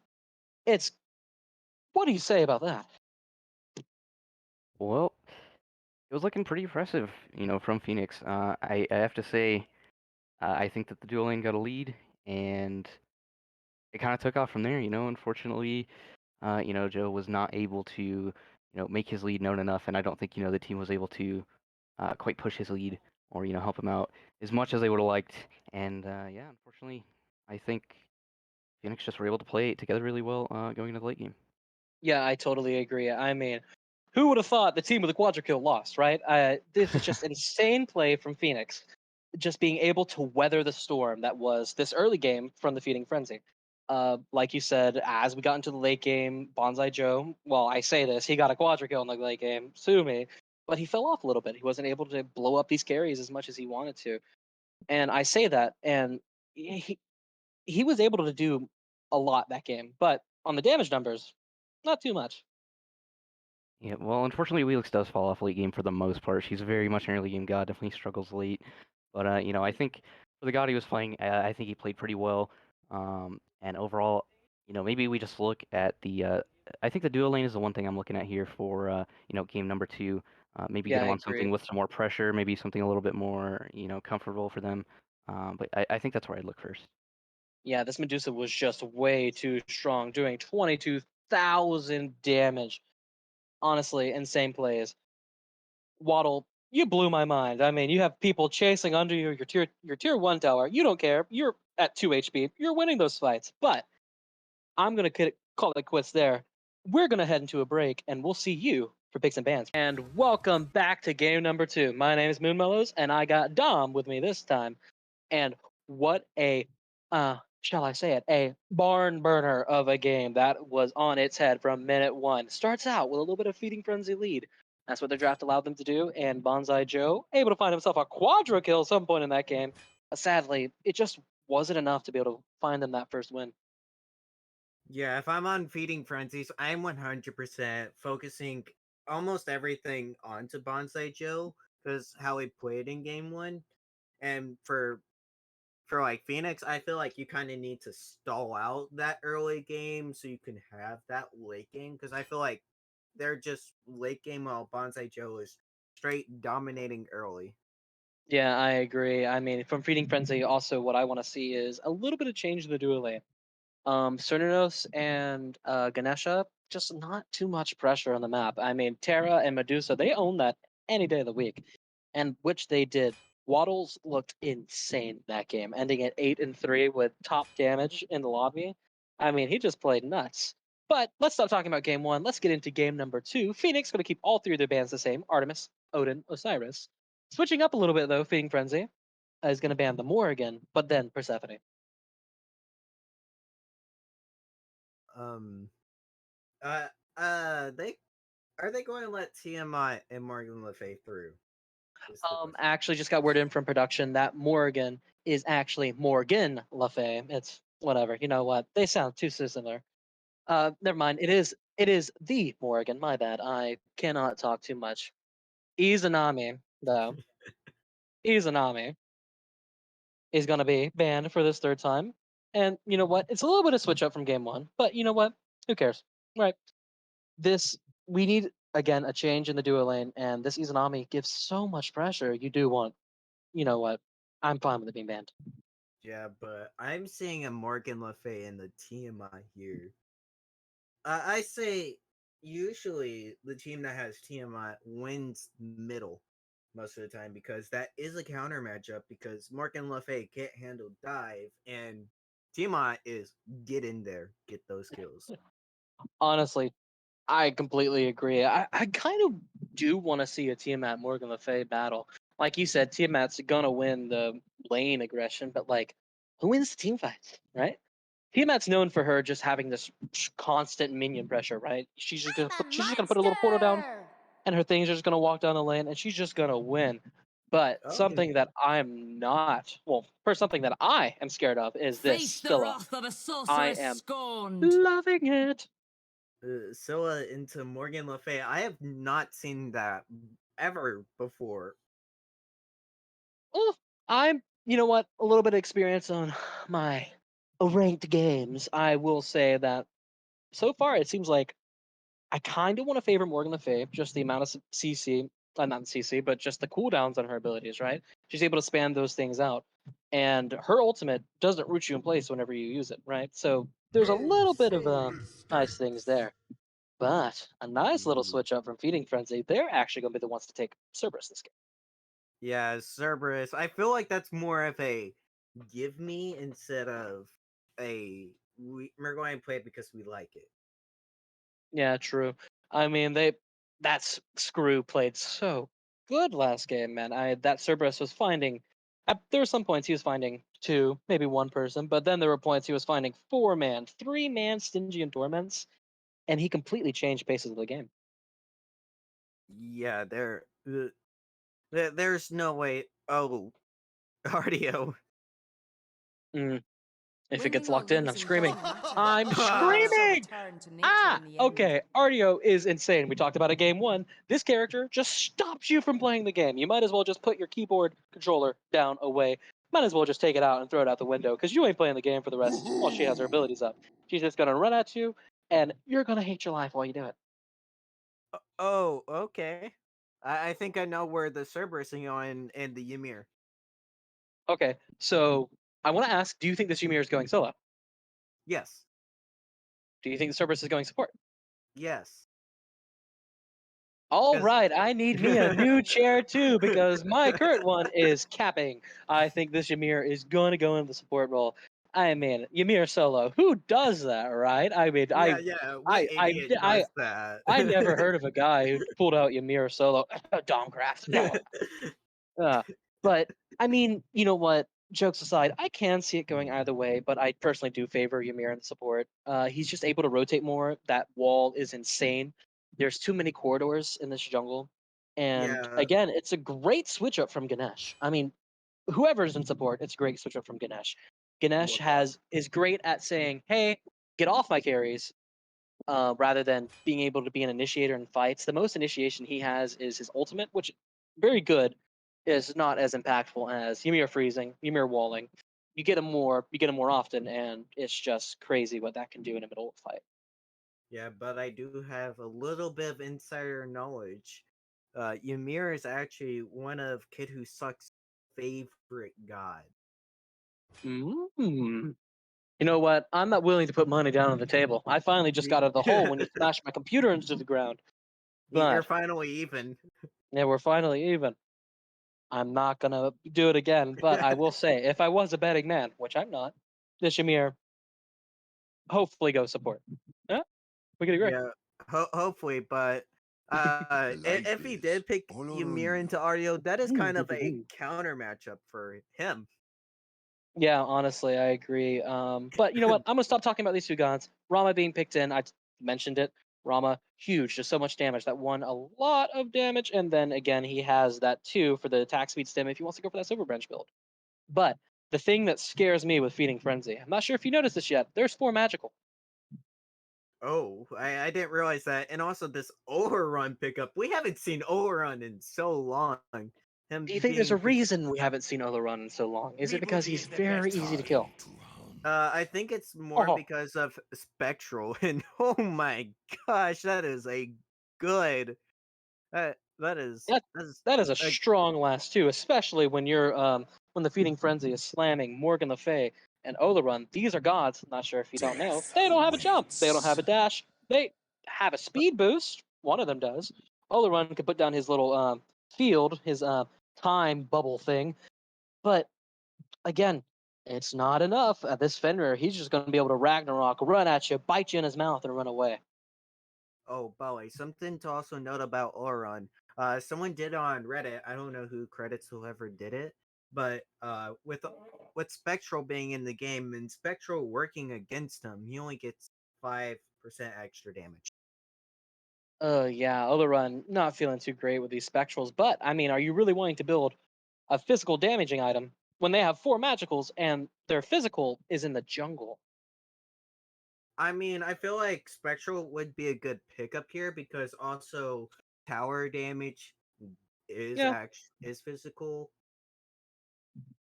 It's what do you say about that? Well, it was looking pretty impressive, from Phoenix. I have to say, I think that the dual lane got a lead, and it kind of took off from there. Unfortunately, Joe was not able to, make his lead known enough, and I don't think, the team was able to quite push his lead or, help him out as much as they would have liked. And yeah, unfortunately, I think Phoenix just were able to play it together really well going into the late game. Yeah, I totally agree. I mean, who would have thought the team with the quadra kill lost, right? This is just insane play from Phoenix, just being able to weather the storm that was this early game from the Feeding Frenzy. Like you said, as we got into the late game, Bonsai Joe, well, I say this, he got a quadra kill in the late game, sue me, but he fell off a little bit. He wasn't able to blow up these carries as much as he wanted to. And I say that, and he was able to do a lot that game, but on the damage numbers, not too much. Yeah, well, unfortunately, Wheelix does fall off late game for the most part. She's very much an early game god, definitely struggles late. But I think for the god he was playing, I think he played pretty well. And overall, maybe we just look at the. I think the duo lane is the one thing I'm looking at here for game number two. Maybe get Yeah, them I on something agree. with some more pressure, maybe something a little bit more comfortable for them. But I think that's where I'd look first. Yeah, this Medusa was just way too strong, doing 22,000 damage. Honestly, insane plays. Waddle, you blew my mind. I mean, you have people chasing under you, your tier 1 tower. You don't care. You're at 2 HP. You're winning those fights. But I'm going to call it quits there. We're going to head into a break, and we'll see you for picks and bans. And welcome back to game number 2. My name is Moonmellows, and I got Dom with me this time. And what a shall I say it, a barn burner of a game that was on its head from minute one. Starts out with a little bit of feeding frenzy lead. That's what their draft allowed them to do, and Bonsai Joe able to find himself a quadra kill at some point in that game. Sadly, it just wasn't enough to be able to find them that first win. Yeah, if I'm on feeding frenzies, I'm 100% focusing almost everything onto Bonsai Joe because how he played in game one. And for like Phoenix, I feel like you kind of need to stall out that early game so you can have that late game because I feel like they're just late game while Bonsai Joe is straight dominating early. Yeah, I agree. I mean, from feeding frenzy, also what I want to see is a little bit of change in the duo lane. Cernunos and Ganesha, just not too much pressure on the map. I mean, Terra and Medusa, they own that any day of the week, and which they did. Waddles looked insane that game, ending at 8-3 with top damage in the lobby. I mean, he just played nuts. But let's stop talking about game one. Let's get into game number two. Phoenix going to keep all three of their bands the same: Artemis, Odin, Osiris. Switching up a little bit though, Feeding Frenzy is going to ban the Morrigan, but then Persephone. Um, uh, they are they going to let Tiamat and Morgan Le Fay through? Is the question. Actually, just got word in from production that Morgan is actually Morgan Le Fay. It's whatever. You know what? They sound too similar. Never mind. It is the Morgan. My bad. I cannot talk too much. Izanami, though. Izanami is gonna be banned for this third time. And you know what? It's a little bit of switch up from game one, but you know what? Who cares? Right. This we need again a change in the duo lane, and this Izanami gives so much pressure. You do want, you know what? I'm fine with it being banned. Yeah, but I'm seeing a Morgan Le Fay in the TMI here. I say usually the team that has TMI wins middle most of the time because that is a counter matchup because Morgan Le Fay can't handle dive and TMI is get in there, get those kills. Honestly, I completely agree. I kind of do want to see a Tiamat Morgan Le Fay battle. Like you said, Tiamat's gonna win the lane aggression, but like, who wins the team fights, right? Tiamat's known for her just having this constant minion pressure, right? She's just gonna put a little portal down, and her things are just gonna walk down the lane, and she's just gonna win. But Okay. something that I'm not, well, first something that I am scared of is this Face the Scylla. wrath of a I sorceress am scorned. loving it. Scylla into Morgan Le Fay. I have not seen that ever before. Well, I'm, you know what, a little bit of experience on my ranked games. I will say that so far it seems like I kind of want to favor Morgan Le Fay, just the amount of CC, not CC, but just the cooldowns on her abilities, right? She's able to span those things out. And her ultimate doesn't root you in place whenever you use it, right? So there's a No little bit of soul nice things escapes. there. But a nice little Ooh. switch up from Feeding Frenzy, they're actually going to be the ones to take Cerberus this game. Yeah, Cerberus. I feel like that's more of a give me instead of we're going to play it because we like it. Yeah, true. I mean, that's Screw played so good last game, man. That Cerberus was finding. There were some points he was finding two, maybe one person, but then there were points he was finding 4-man, 3-man Stingy and Torments, and he completely changed paces of the game. Yeah, there's no way. Oh, RDO. Mm, if it Winning gets or locked in, I'm losing screaming. doesn't matter. I'm The chaos will screaming! return to nature Ah, in the end. okay. Ardio is insane. We talked about it game one. This character just stops you from playing the game. You might as well just put your keyboard controller down away. Might as well just take it out and throw it out the window because you ain't playing the game for the rest while she has her abilities up. She's just gonna run at you, and you're gonna hate your life while you do it. Oh, okay. I think I know where the Cerberus is going and the Ymir. Okay, so I want to ask: do you think this Ymir is going solo? Yes. Do you think the Cerberus is going support? Yes. All Because right, I need me a new chair too because my current one is capping. I think this Ymir is going to go into the support role. I mean, Ymir solo. Who does that, right? I mean, yeah, yeah. What idiot does that? I never heard of a guy who pulled out Ymir solo. Domcraft. No. But I mean, you know what? Jokes aside, I can see it going either way, but I personally do favor Ymir in the support. He's just able to rotate more. That wall is insane. There's too many corridors in this jungle. And yeah. again, it's a great switch up from Ganesh. I mean, whoever's in support, it's a great switch up from Ganesh. Ganesh Well, is great at saying, "Hey, get off my carries," rather than being able to be an initiator in fights. The most initiation he has is his ultimate, which very good, is not as impactful as Ymir freezing, Ymir walling. You get him more often, and it's just crazy what that can do in a middle fight. yeah, but I do have a little bit of insider knowledge. Ymir is actually one of Kid Who Sucks' favorite god. Mm. You know what? I'm not willing to put money down on the table. I finally just got out of the hole when you smashed my computer into the ground. You're But finally even. yeah, we're finally even. I'm not gonna do it again, but I will say, if I was a betting man, which I'm not, this Ymir hopefully go support. Yeah, we can agree. Yeah, hopefully, but Life if he did is pick all Ymir around into you. Ardio, that is kind of a counter matchup for him. Yeah, honestly, I agree. But you know what? I'm gonna stop talking about these two gods. Rama being picked in, mentioned it. Rama, huge, just so much damage. That one, a lot of damage, and then again, he has that two for the attack speed stem if he wants to go for that silver branch build. But the thing that scares me with feeding frenzy, I'm not sure if you noticed this yet. There's 4 magical. Oh, I didn't realize that. And also this overrun pickup. We haven't seen overrun in so long. Him Do you think there's a being reason we haven't seen Ola run in so long? Is it because he's very easy to kill? Time to hunt. I think it's more Oh, because of Spectral, and oh my gosh, that is a good. That is That is a a strong last two, especially when you're when the Feeding Frenzy is slamming Morgan Le Fay and Olarun. These are gods. Not sure if you don't know. They don't have a jump. They don't have a dash. They have a speed boost. One of them does. Olarun could put down his little field, his time bubble thing. But again, it's not enough. This Fenrir, he's just going to be able to Ragnarok, run at you, bite you in his mouth, and run away. Oh, by the way, something to also note about Auron. Someone did on Reddit. I don't know who credits whoever did it, but with Spectral being in the game and Spectral working against him, he only gets 5% extra damage. Yeah, Olarun not feeling too great with these spectrals, but I mean, are you really wanting to build a physical damaging item when they have 4 magicals and their physical is in the jungle? I mean, I feel like Spectral would be a good pickup here because also tower damage Yeah, is physical.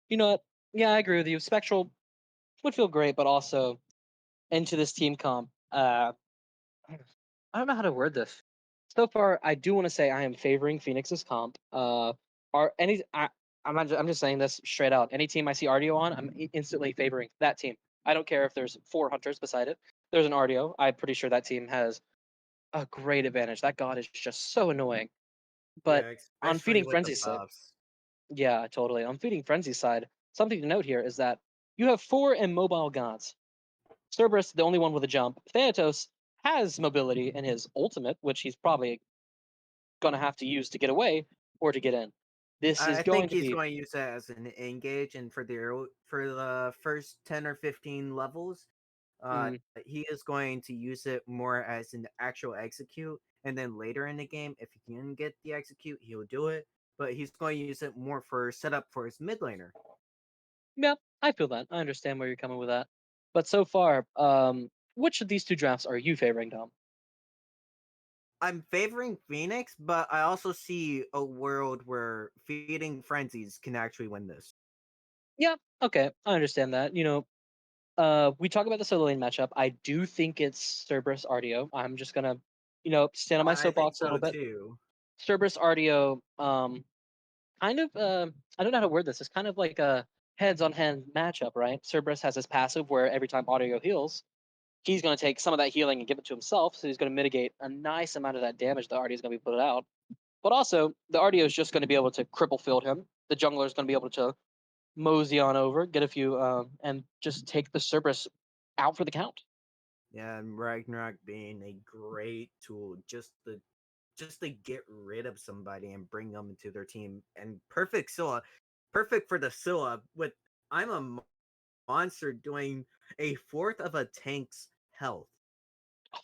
you know what? Yeah, I agree with you. Spectral would feel great, but also into this team comp. I don't know how to word this. So far, I do want to say I am favoring Phoenix's comp. Are any I'm just saying this straight out. Any team I see Ardio on, I'm instantly favoring that team. I don't care if there's 4 hunters beside it. There's an Ardio. I'm pretty sure that team has a great advantage. That god is just so annoying. But Yeah, on especially Feeding with the Frenzy's side, buffs. yeah, totally. On Feeding Frenzy's side, something to note here is that you have 4 immobile gods. Cerberus, the only one with a jump. Thanatos has mobility in his ultimate, which he's probably going to have to use to get away or to get in. This is I going think to he's be going to use that as an engage, and for the first 10 or 15 levels, mm, he is going to use it more as an actual execute, and then later in the game, if he can get the execute, he'll do it. But he's going to use it more for setup for his mid laner. yeah, I feel that. I understand where you're coming with that. But so far, which of these 2 drafts are you favoring, Dom? I'm favoring Phoenix, but I also see a world where Feeding Frenzies can actually win this. Yeah, okay, I understand that. We talk about the solo lane matchup. I do think it's Cerberus Ardio. I'm just gonna, stand on my I think soapbox a little so bit. too. Cerberus Ardio, kind of, I don't know how to word this. It's kind of like a heads-on-head matchup, right? Cerberus has his passive where every time Ardio heals, he's going to take some of that healing and give it to himself. So he's going to mitigate a nice amount of that damage the Ardio is going to be put out. But also, the Ardio is just going to be able to cripple field him. The jungler is going to be able to mosey on over, get a few, and just take the Cerberus out for the count. Yeah, and Ragnarok being a great tool just to get rid of somebody and bring them into their team. And perfect Scylla, perfect for the Scylla with I'm a monster doing a fourth of a tank's health.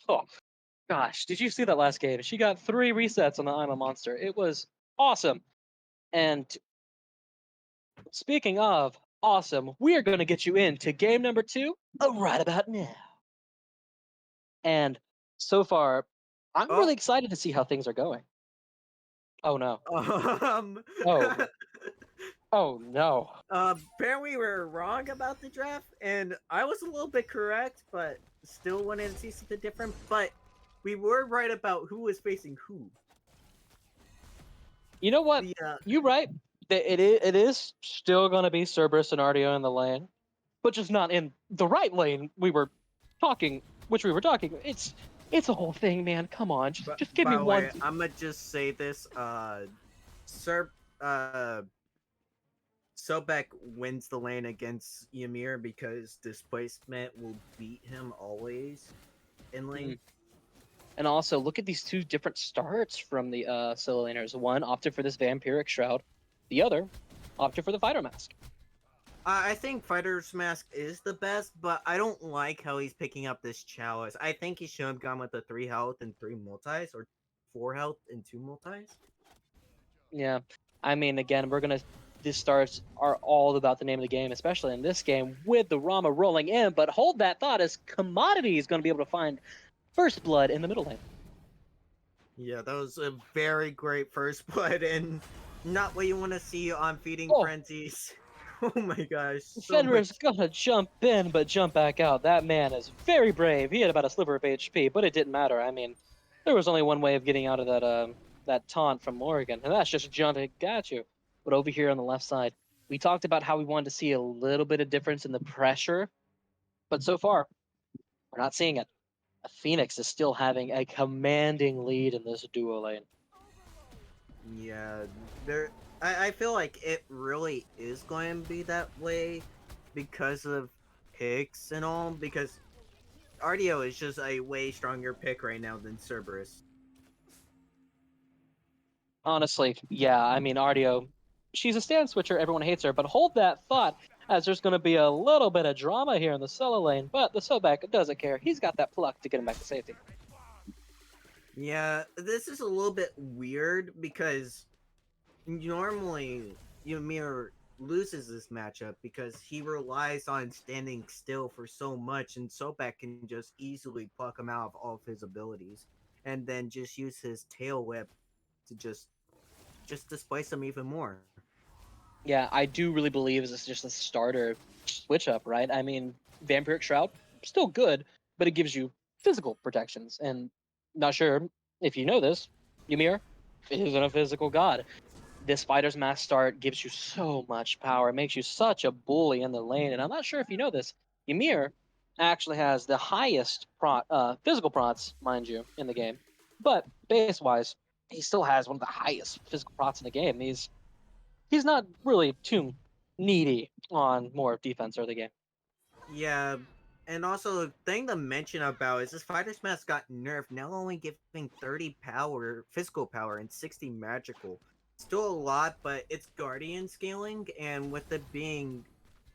Oh, gosh. Did you see that last game? She got 3 resets on the I'm a Monster. It was awesome. And speaking of awesome, we are going to get you into game number 2 right about now. And so far, I'm Oh, really excited to see how things are going. Oh no. um, Oh. Oh no. apparently we were wrong about the draft, and I was a little bit correct, but still wanted to see something different. But we were right about who was facing who. You know what? Yeah, You're right. It is still going to be Cerberus and Ardio in the lane, but just not in the right lane which we were talking. It's a whole thing, man. Come on. but Just give me by the one. way, I'm gonna just say this: Sir, Sobek wins the lane against Ymir because displacement will beat him always in lane. And also, look at these 2 different starts from the solo laners. One opted for this Vampiric Shroud. The other opted for the Fighter Mask. I think Fighter's Mask is the best, but I don't like how he's picking up this chalice. I think he should have gone with the 3 health and 3 multis, or 4 health and 2 multis. Yeah. I mean, again, these starts are all about the name of the game, especially in this game with the Rama rolling in. But hold that thought, as Commodity is going to be able to find first blood in the middle lane. Yeah, that was a very great first blood, and not what you want to see on Feeding Oh. Frenzies. Oh my gosh, so Fenrir's much. gonna jump in, but jump back out. That man is very brave. He had about a sliver of HP, but it didn't matter. I mean, there was only one way of getting out of that taunt from Morrigan, and that's just jumping at you. But over here on the left side, we talked about how we wanted to see a little bit of difference in the pressure, but so far we're not seeing it. Fenyx is still having a commanding lead in this duo lane. Yeah, there. I feel like it really is going to be that way because of picks and all. Because RDO is just a way stronger pick right now than Cerberus. Honestly, yeah, I mean, Ardio, she's a stand switcher, everyone hates her, but hold that thought, as there's going to be a little bit of drama here in the solo lane, but the Sobek doesn't care. He's got that pluck to get him back to safety. Yeah, this is a little bit weird because normally Ymir loses this matchup because he relies on standing still for so much, and Sobek can just easily pluck him out of all of his abilities, and then just use his tail whip to just displace him even more. Yeah, I do really believe this is just a starter switch up, right? I mean, Vampiric Shroud, still good, but it gives you physical protections, and not sure if you know this, Ymir isn't a physical god. This fighter's mask start gives you so much power. It makes you such a bully in the lane. And I'm not sure if you know this, Ymir actually has the highest physical prots, mind you, in the game. But base wise, he still has one of the highest physical prots in the game. He's not really too needy on more defense early game. Yeah, and also the thing to mention about is this fighter's mask got nerfed, now only giving 30 power, physical power, and 60 magical. Still a lot, but it's guardian scaling, and with it being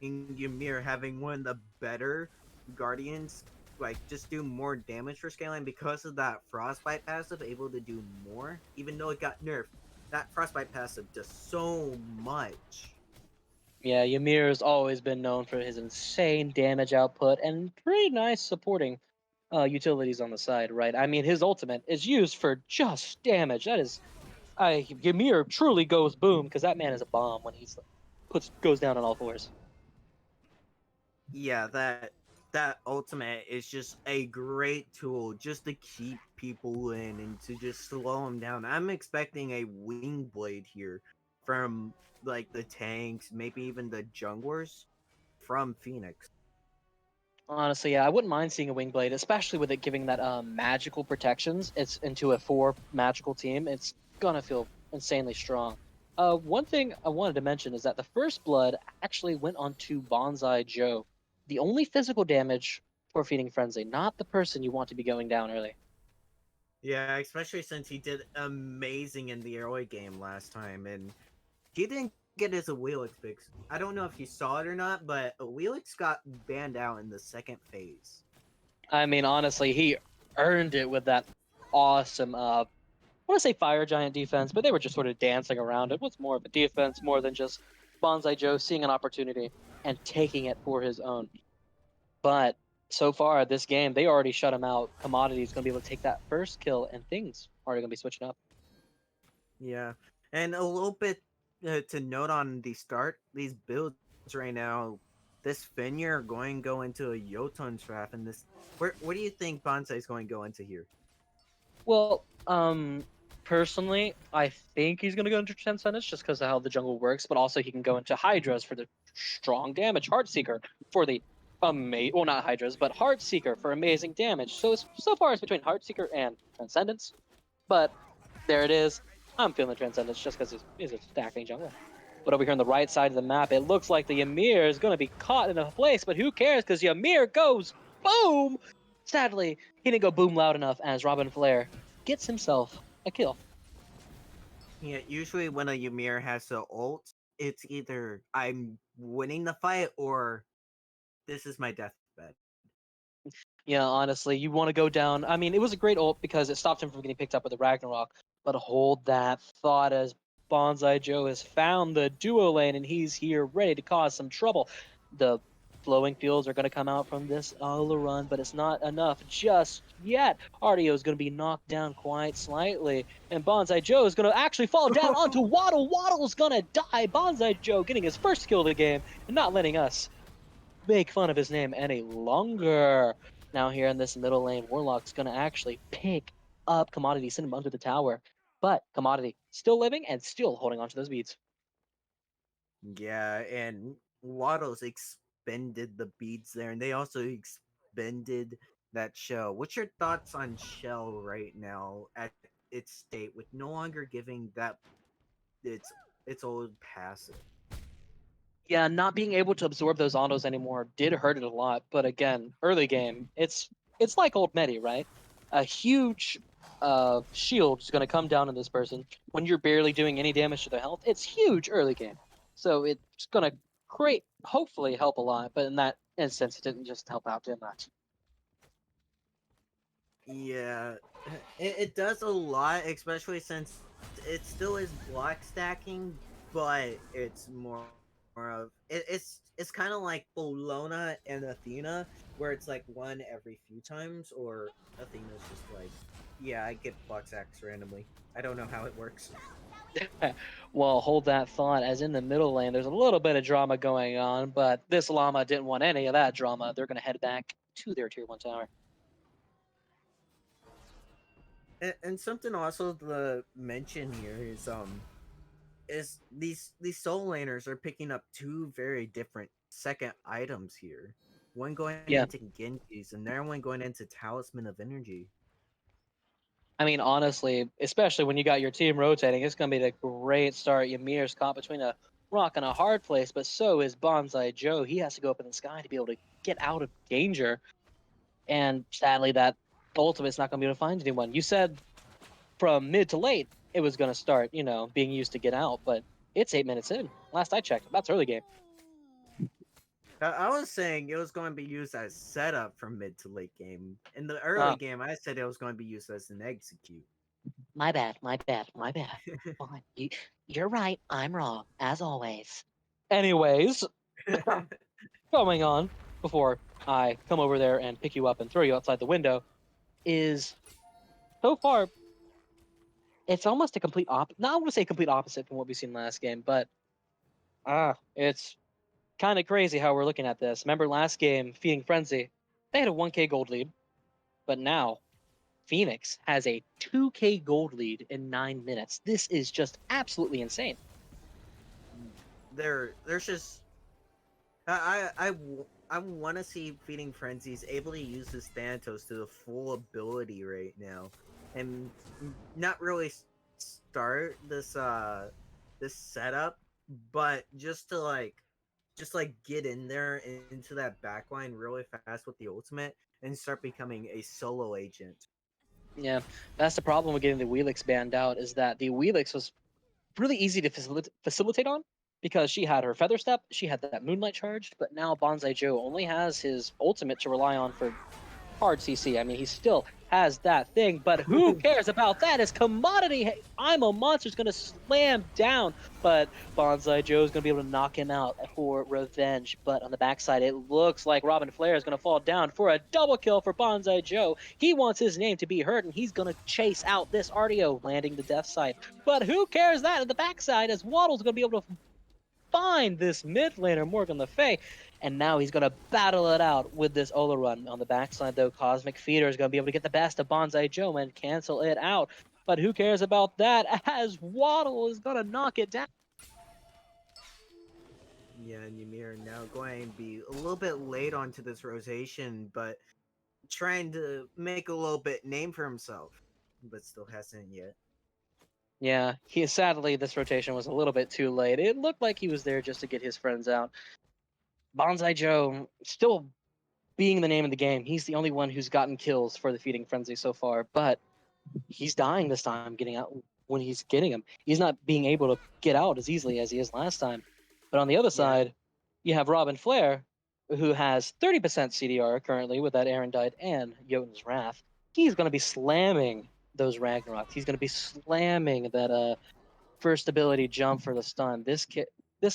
in Ymir having one of the better guardians, like just do more damage for scaling because of that frostbite passive, able to do more, even though it got nerfed. That frostbite passive does so much. Yeah, Ymir's always been known for his insane damage output and pretty nice supporting utilities on the side, right? I mean, his ultimate is used for just damage. That is, Ymir truly goes boom because that man is a bomb when he's goes down on all fours. Yeah, that ultimate is just a great tool just to keep people in and to just slow them down. I'm expecting a wing blade here from like the tanks, maybe even the junglers from Phoenix. Honestly, yeah, I wouldn't mind seeing a wing blade, especially with it giving that magical protections. It's into a 4 magical team. It's gonna feel insanely strong. One thing I wanted to mention is that the first blood actually went onto Bonsai Joe. The only physical damage for Feeding Frenzy, not the person you want to be going down early. Yeah, especially since he did amazing in the early game last time, and he didn't get his Wheelix picks. I don't know if you saw it or not, but Wheelix got banned out in the second phase. I mean, honestly, he earned it with that awesome I want to say Fire Giant defense, but they were just sort of dancing around it. It was more of a defense more than just Bonsai Joe seeing an opportunity and taking it for his own. But so far, this game, they already shut him out. Commodity is going to be able to take that first kill, and things are going to be switching up. Yeah, and a little bit to note on the start, these builds right now, this Fenrir going to go into a Jotun trap, and this. Where do you think Bonsai is going to go into here? Well, personally, I think he's going to go into Transcendence just because of how the jungle works, but also he can go into Hydras for the strong damage, Heartseeker for the well, not Hydras, but Heartseeker for amazing damage. So far it's between Heartseeker and Transcendence, but there it is. I'm feeling Transcendence just because he's a stacking jungle. But over here on the right side of the map, it looks like the Ymir is going to be caught in a place, but who cares because Ymir goes boom! Sadly, he didn't go boom loud enough as Robin Flair gets himself a kill. Yeah, usually when a Ymir has the ult, it's either I'm winning the fight or this is my deathbed. Yeah, honestly, you want to go down. I mean, it was a great ult because it stopped him from getting picked up with the Ragnarok. But hold that thought as Bonsai Joe has found the duo lane and he's here ready to cause some trouble. The flowing fields are going to come out from this run, but it's not enough just yet. Artio is going to be knocked down quite slightly, and Bonsai Joe is going to actually fall down onto Waddle. Waddle's going to die. Bonsai Joe getting his first kill of the game and not letting us make fun of his name any longer. Now here in this middle lane, Warlock's going to actually pick up Commodity, send him under the tower. But Commodity still living and still holding on to those beads. Yeah, and Waddles expended the beads there, and they also expended that shell. What's your thoughts on shell right now at its state, with no longer giving that its its old passive? Yeah, not being able to absorb those autos anymore did hurt it a lot. But again, early game, it's like old Medi, right? A huge shield is going to come down on this person when you're barely doing any damage to their health. It's huge early game, so it's going to create hopefully help a lot. But in that instance, it didn't just help out too much. Yeah, it does a lot, especially since it still is block stacking, but it's more of it's kind of like Bologna and Athena, where it's like one every few times, or Athena's just like, yeah, I get block stacks randomly. I don't know how it works. Well, hold that thought, as in the middle lane, there's a little bit of drama going on, but this llama didn't want any of that drama. They're going to head back to their tier 1 tower. And something also to mention here is these soul laners are picking up two very different second items here. One going Yeah. into Genji's and the other one going into Talisman of Energy. I mean, honestly, especially when you got your team rotating, it's going to be a great start. Ymir's caught between a rock and a hard place, but so is Bonsai Joe. He has to go up in the sky to be able to get out of danger. And sadly, that ultimate's not going to be able to find anyone. You said from mid to late, it was going to start, being used to get out, but it's 8 minutes in. Last I checked, that's early game. I was saying it was going to be used as setup from mid to late game. In the early Ah. game, I said it was going to be used as an execute. My bad. Fine. You're right. I'm wrong, as always. Anyways, going on before I come over there and pick you up and throw you outside the window is so far it's almost a complete not I want to say complete opposite from what we've seen last game, but it's kind of crazy how we're looking at this. Remember last game, Feeding Frenzy, they had a 1k gold lead, but now Fenyx has a 2k gold lead in 9 minutes. This is just absolutely insane. There's just I want to see Feeding Frenzy's able to use his Thanatos to the full ability right now, and not really start this setup, but just like get in there into that backline really fast with the ultimate and start becoming a solo agent. Yeah, that's the problem with getting the Wheelix banned out, is that the Wheelix was really easy to facilitate on because she had her Feather Step, she had that Moonlight charged, but now Bonsai Joe only has his ultimate to rely on for hard CC. I mean, he still has that thing, but who cares about that? As Commodity, I'm a Monster's going to slam down, but Bonsai Joe's going to be able to knock him out for revenge. But on the backside, it looks like Robin Flair is going to fall down for a double kill for Bonsai Joe. He wants his name to be heard, and he's going to chase out this RDO, landing the death side. But who cares that at the backside, as Waddle's going to be able to find this mid laner, Morgan Le Fay, and now he's going to battle it out with this Ola run. On the backside, though, Cosmic Feeder is going to be able to get the best of Bonsai Joe and cancel it out. But who cares about that, as Waddle is going to knock it down. Yeah, and Ymir now going to be a little bit late onto this rotation, but trying to make a little bit name for himself, but still hasn't yet. Yeah, sadly, this rotation was a little bit too late. It looked like he was there just to get his friends out. Bonsai Joe still being the name of the game. He's the only one who's gotten kills for the Feeding Frenzy so far, but he's dying this time getting out when he's getting him. He's not being able to get out as easily as he is last time. But on the other side, you have Robin Flair, who has 30% CDR currently with that Aaron died and Jotun's Wrath. He's going to be slamming those Ragnaroks. He's going to be slamming that first ability jump for the stun. This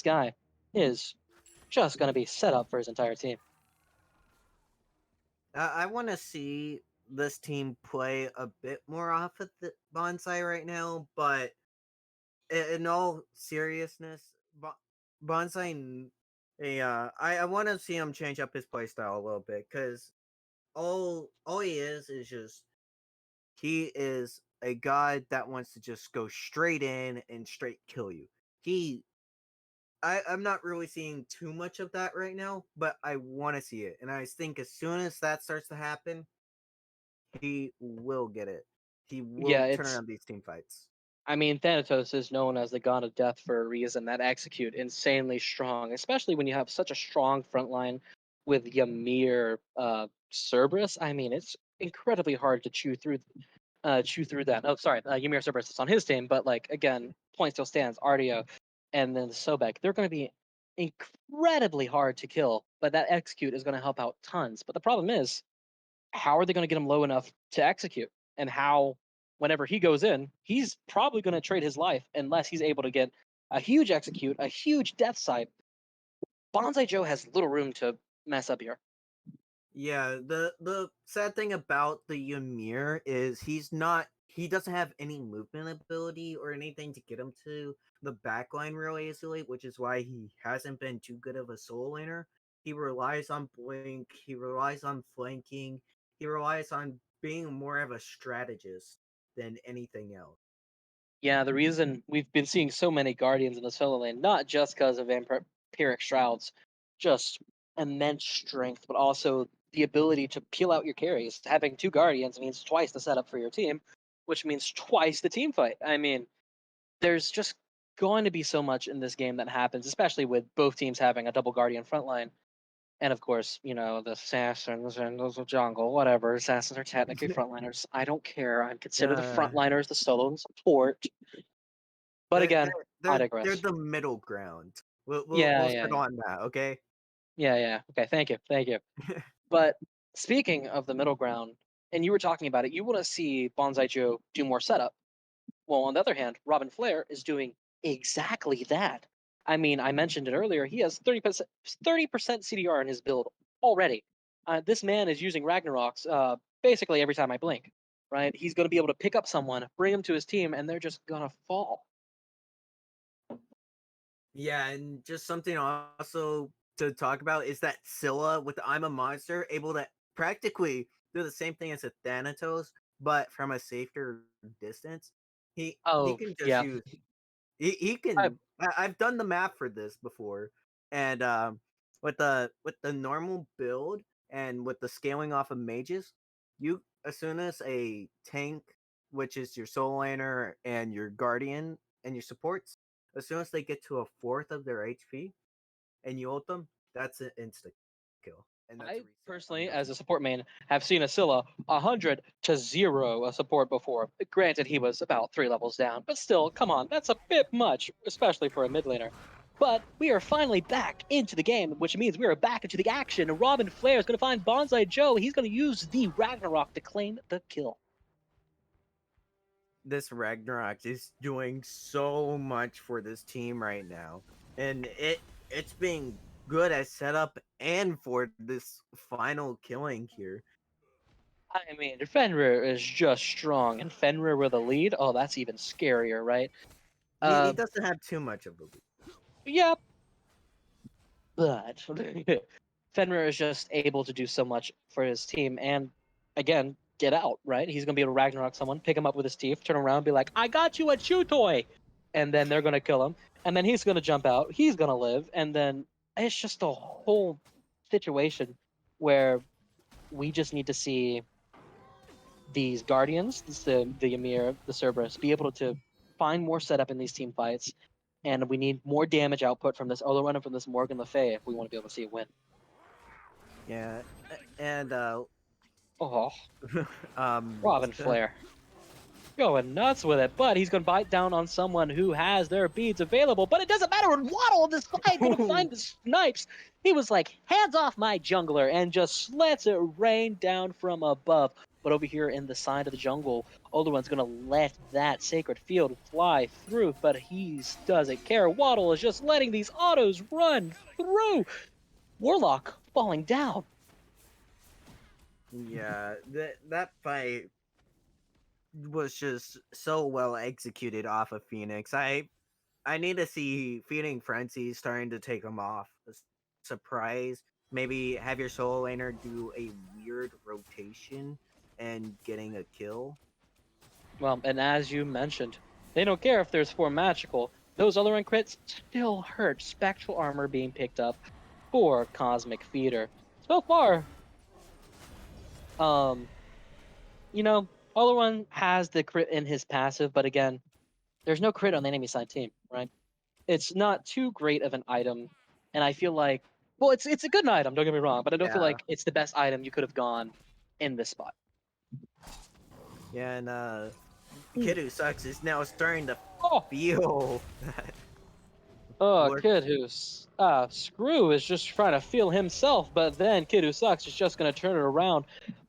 guy is just going to be set up for his entire team. I want to see this team play a bit more off of the Bonsai right now, but in all seriousness, Bonsai, I want to see him change up his playstyle a little bit, because all he is just He is a god that wants to just go straight in and straight kill you. I'm not really seeing too much of that right now, but I want to see it. And I think as soon as that starts to happen, he will get it. He Yeah, will turn it's. around these team fights. I mean, Thanatos is known as the god of death for a reason. That execute insanely strong, especially when you have such a strong front line with Ymir, Cerberus. I mean, it's incredibly hard to chew through that. Oh, sorry, Ymir Cerberus is on his team, but like again, point still stands. Ardio, and then Sobek. They're going to be incredibly hard to kill, but that execute is going to help out tons. But the problem is, how are they going to get him low enough to execute? And how, whenever he goes in, he's probably going to trade his life unless he's able to get a huge execute, a huge death sight. Bonsai Joe has little room to mess up here. Yeah, the sad thing about the Ymir is he doesn't have any movement ability or anything to get him to the backline really easily, which is why he hasn't been too good of a solo laner. He relies on blink, he relies on flanking, he relies on being more of a strategist than anything else. Yeah, the reason we've been seeing so many Guardians in the solo lane, not just because of Vampiric Shroud's just immense strength, but also the ability to peel out your carries. Having two Guardians means twice the setup for your team, which means twice the team fight. I mean, there's just going to be so much in this game that happens, especially with both teams having a double Guardian front line. And of course, you know, the assassins and those of jungle, whatever. Assassins are technically frontliners. I don't care. I consider the Uh, frontliners the solo and support. But they're again, they're I they're digress. the middle ground. Yeah, We'll yeah, sit yeah. on that, okay? Yeah, yeah. Okay, thank you. Thank you. But speaking of the middle ground, and you were talking about it, you want to see Bonsai Joe do more setup. Well, on the other hand, Robin Flair is doing exactly that. I mean, I mentioned it earlier. He has 30% CDR in his build already. This man is using Ragnarok's basically every time I blink. Right? He's going to be able to pick up someone, bring him to his team, and they're just gonna fall. Yeah, and just something also to talk about is that Scylla with the I'm a Monster able to practically do the same thing as a Thanatos, but from a safer distance. He Oh can just yeah, use he I, can I've done the math for this before, and with the normal build and with the scaling off of mages, you as soon as a tank, which is your soul laner and your guardian and your supports, as soon as they get to a fourth of their HP and you ult them, that's an insta kill, and that's a I reset on personally, your as team. a support main, have seen Asilla 100-0 a support before. Granted, he was about 3 levels down, but still, come on, that's a bit much, especially for a mid laner. But we are finally back into the game, which means we are back into the action. Robin Flair is going to find Bonsai Joe. He's going to use the Ragnarok to claim the kill. This Ragnarok is doing so much for this team right now, and it's being good at setup and for this final killing here. I mean, Fenrir is just strong, and Fenrir with a lead, oh, that's even scarier, right? He Uh, doesn't have too much of a lead. yeah, but Fenrir is just able to do so much for his team and again get out, right? He's gonna be able to Ragnarok someone, pick him up with his teeth, turn around, be like, I got you a chew toy, and then they're gonna kill him, and then he's gonna jump out, he's gonna live, and then it's just a whole situation where we just need to see these guardians, the Ymir, the Cerberus, be able to find more setup in these team fights, and we need more damage output from this Olorun and from this Morgan Le Fay if we want to be able to see a win. Yeah, and Oh, what's Robin it called? Flair going nuts with it, but he's going to bite down on someone who has their beads available. But it doesn't matter when Waddle on this side going to find the snipes. He was like, hands off my jungler, and just lets it rain down from above. But over here in the side of the jungle, Olderun's going to let that sacred field fly through, but he doesn't care. Waddle is just letting these autos run through. Warlock falling down. Yeah, that fight was just so well executed off of Phoenix. I need to see Feeding Frenzy starting to take them off. Surprise. Maybe have your solo laner do a weird rotation and getting a kill. Well, and as you mentioned, they don't care if there's 4 magical. Those other crits still hurt. Spectral armor being picked up for Cosmic Feeder. So far, um, you know, Oleron has the crit in his passive, but again, there's no crit on the enemy side team, right? It's not too great of an item, and I feel like, well, it's a good item. Don't get me wrong, but I don't feel Yeah. like it's the best item you could have gone in this spot. Yeah, and Kid Who Sucks is now starting to Oh, feel that. Lord- Kid Who's Screw is just trying to feel himself, but then Kid Who Sucks is just going to turn it around.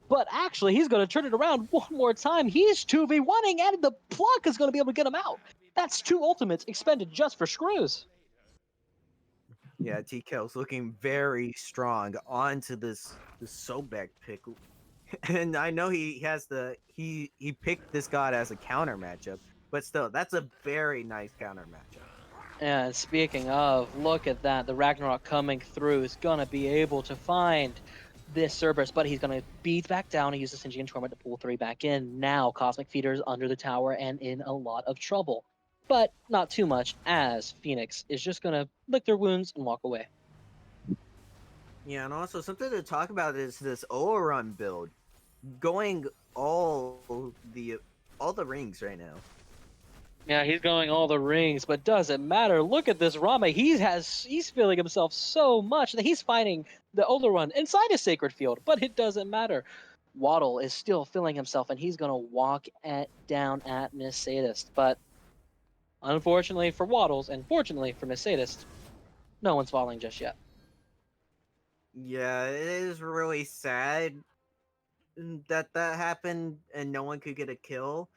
But actually, he's going to turn it around one more time. He's 2v1ing, and the pluck is going to be able to get him out. That's 2 ultimates expended just for Screws. Yeah, TK's looking very strong onto this Sobek pick. And I know he has he picked this god as a counter matchup, but still, that's a very nice counter matchup. And speaking of, look at that. The Ragnarok coming through is going to be able to find this Cerberus, but he's going to beat back down and use the Sinjian Torment to pull 3 back in. Now, Cosmic Feeder is under the tower and in a lot of trouble. But not too much, as Fenyx is just going to lick their wounds and walk away. Yeah, and also something to talk about is this Oleron build, going all the rings right now. Yeah, he's going all the rings, but doesn't matter. Look at this Rama. He's feeling himself so much that he's fighting the Oleron inside his sacred field, but it doesn't matter. Waddle is still feeling himself, and he's gonna walk down at Miss Sadist. But unfortunately for Waddles, and fortunately for Miss Sadist, no one's falling just yet. Yeah, it is really sad that happened and no one could get a kill.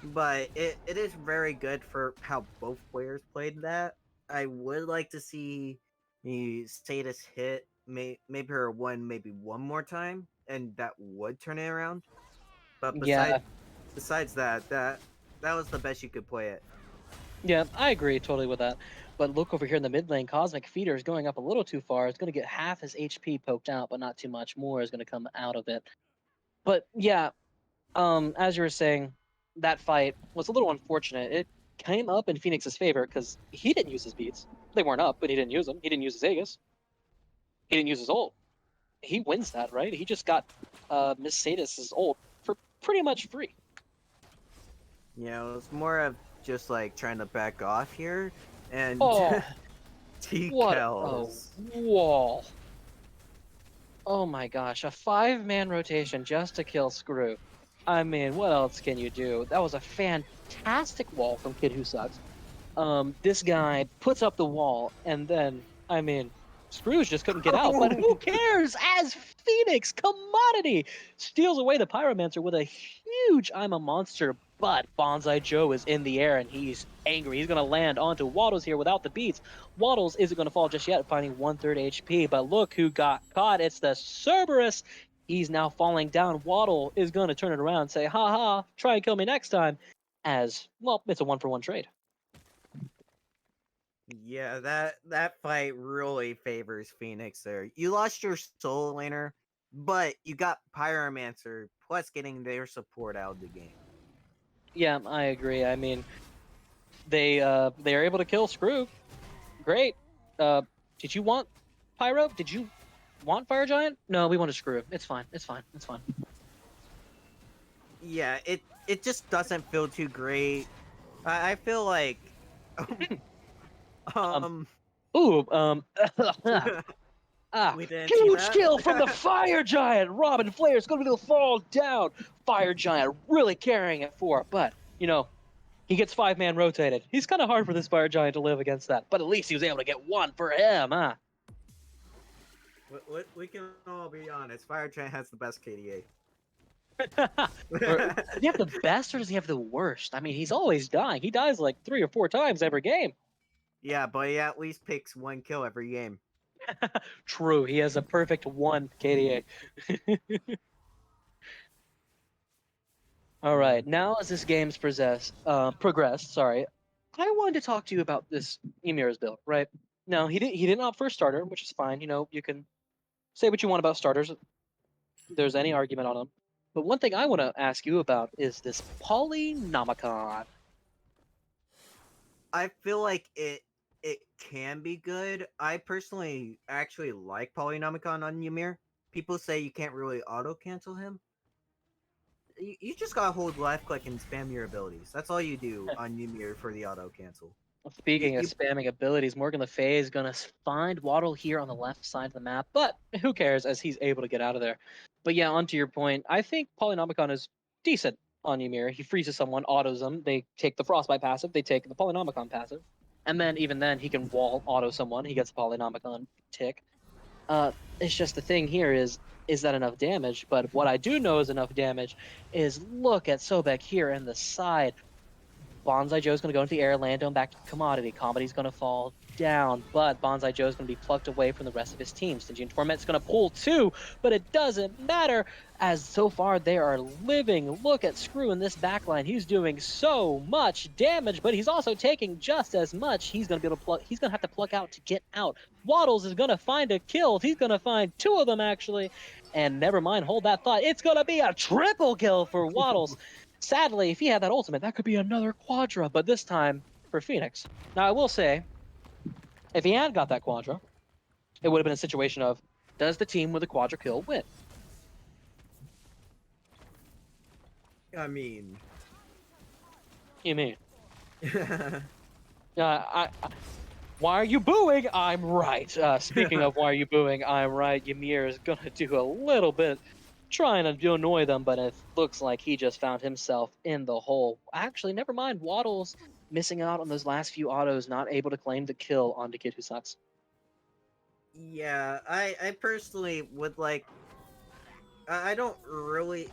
But it is very good for how both players played that. I would like to see the Status hit maybe her maybe one more time, and that would turn it around. But Yeah, besides that was the best you could play it. yeah, I agree totally with that. But look over here in the mid lane, Cosmic Feeder is going up a little too far. It's going to get half his HP poked out, but not too much more is going to come out of it. But yeah, as you were saying, that fight was a little unfortunate. It came up in Phoenix's favor because he didn't use his beats. They weren't up, but he didn't use them. He didn't use his Aegis. He didn't use his ult. He wins that, right? He just got Miss Sadis's ult for pretty much free. You know, it's more of just like trying to back off here, and Oh, what a TKs. wall. Oh my gosh, a 5-man rotation just to kill Screw. I mean, what else can you do? That was a fantastic wall from Kid Who Sucks. This guy puts up the wall, and then, I mean, Scrooge just couldn't get out. But who cares? As Phoenix, commodity, steals away the Pyromancer with a huge "I'm a monster." But Bonsai Joe is in the air, and he's angry. He's gonna land onto Waddles here without the beats. Waddles isn't gonna fall just yet, finding 1/3 HP. But look who got caught. It's the Cerberus. He's now falling down. Waddle is gonna turn it around and say, "Ha ha! Try and kill me next time." As well, it's a 1-for-1 trade. Yeah, that fight really favors Phoenix there. You lost your soul laner, but you got Pyromancer plus getting their support out of the game. Yeah, I agree. I mean, they are able to kill Screw. Great. Did you want Pyro? Did you want Fire Giant? No, we want to Screw. It's fine. It's fine. It's fine. Yeah, it just doesn't feel too great. I feel like um Ooh. we didn't see Huge that. kill from the Fire Giant. Robin Flair is going to fall down. Fire Giant really carrying it for, but you know, he gets 5-man rotated. He's kind of hard for this Fire Giant to live against that, but at least he was able to get one for him, huh? We can all be honest. Fire Giant has the best KDA. Does he have the best or does he have the worst? I mean, he's always dying. He dies like 3 or 4 times every game. Yeah, but he at least picks one kill every game. True, he has a perfect 1 KDA. All right, now as this game's progressed, sorry, I wanted to talk to you about this Emir's build, right? No, he didn't opt for a starter, which is fine. You know, you can say what you want about starters. If there's any argument on them. But one thing I want to ask you about is this Polynomicon. I feel like it can be good. I personally actually like Polynomicon on Ymir. People say you can't really auto cancel him. You just gotta hold left click and spam your abilities. That's all you do on Ymir for the auto cancel. Speaking of You spamming abilities, Morgan Le Fay is going to find Waddle here on the left side of the map, but who cares as he's able to get out of there. But yeah, onto your point, I think Polynomicon is decent on Ymir. He freezes someone, autos them, they take the Frostbite passive, they take the Polynomicon passive, and then even then he can wall auto someone, he gets the Polynomicon tick. It's just the thing here is that enough damage? But what I do know is enough damage is look at Sobek here in the side. Bonsai Joe's going to go into the air, land on back to commodity. Comedy's going to fall down, but Bonsai Joe's going to be plucked away from the rest of his team. Stygian Torment's going to pull too, but it doesn't matter as so far they are living. Look at Screw in this backline. He's doing so much damage, but he's also taking just as much. He's going to be able to pluck. He's going to have to pluck out to get out. Waddles is going to find a kill. He's going to find two of them actually, and never mind. Hold that thought. It's going to be a triple kill for Waddles. Sadly, if he had that ultimate, that could be another Quadra, but this time for Fenyx. Now, I will say, if he had got that Quadra, it would have been a situation of, does the team with a Quadra kill win? I mean, You mean? Why are you booing? I'm right. Speaking of why are you booing, I'm right. Ymir is going to do a little bit trying to annoy them, but it looks like he just found himself in the hole. Actually, never mind. Waddle's missing out on those last few autos, not able to claim the kill on the kid who sucks. yeah, I personally would like. I don't really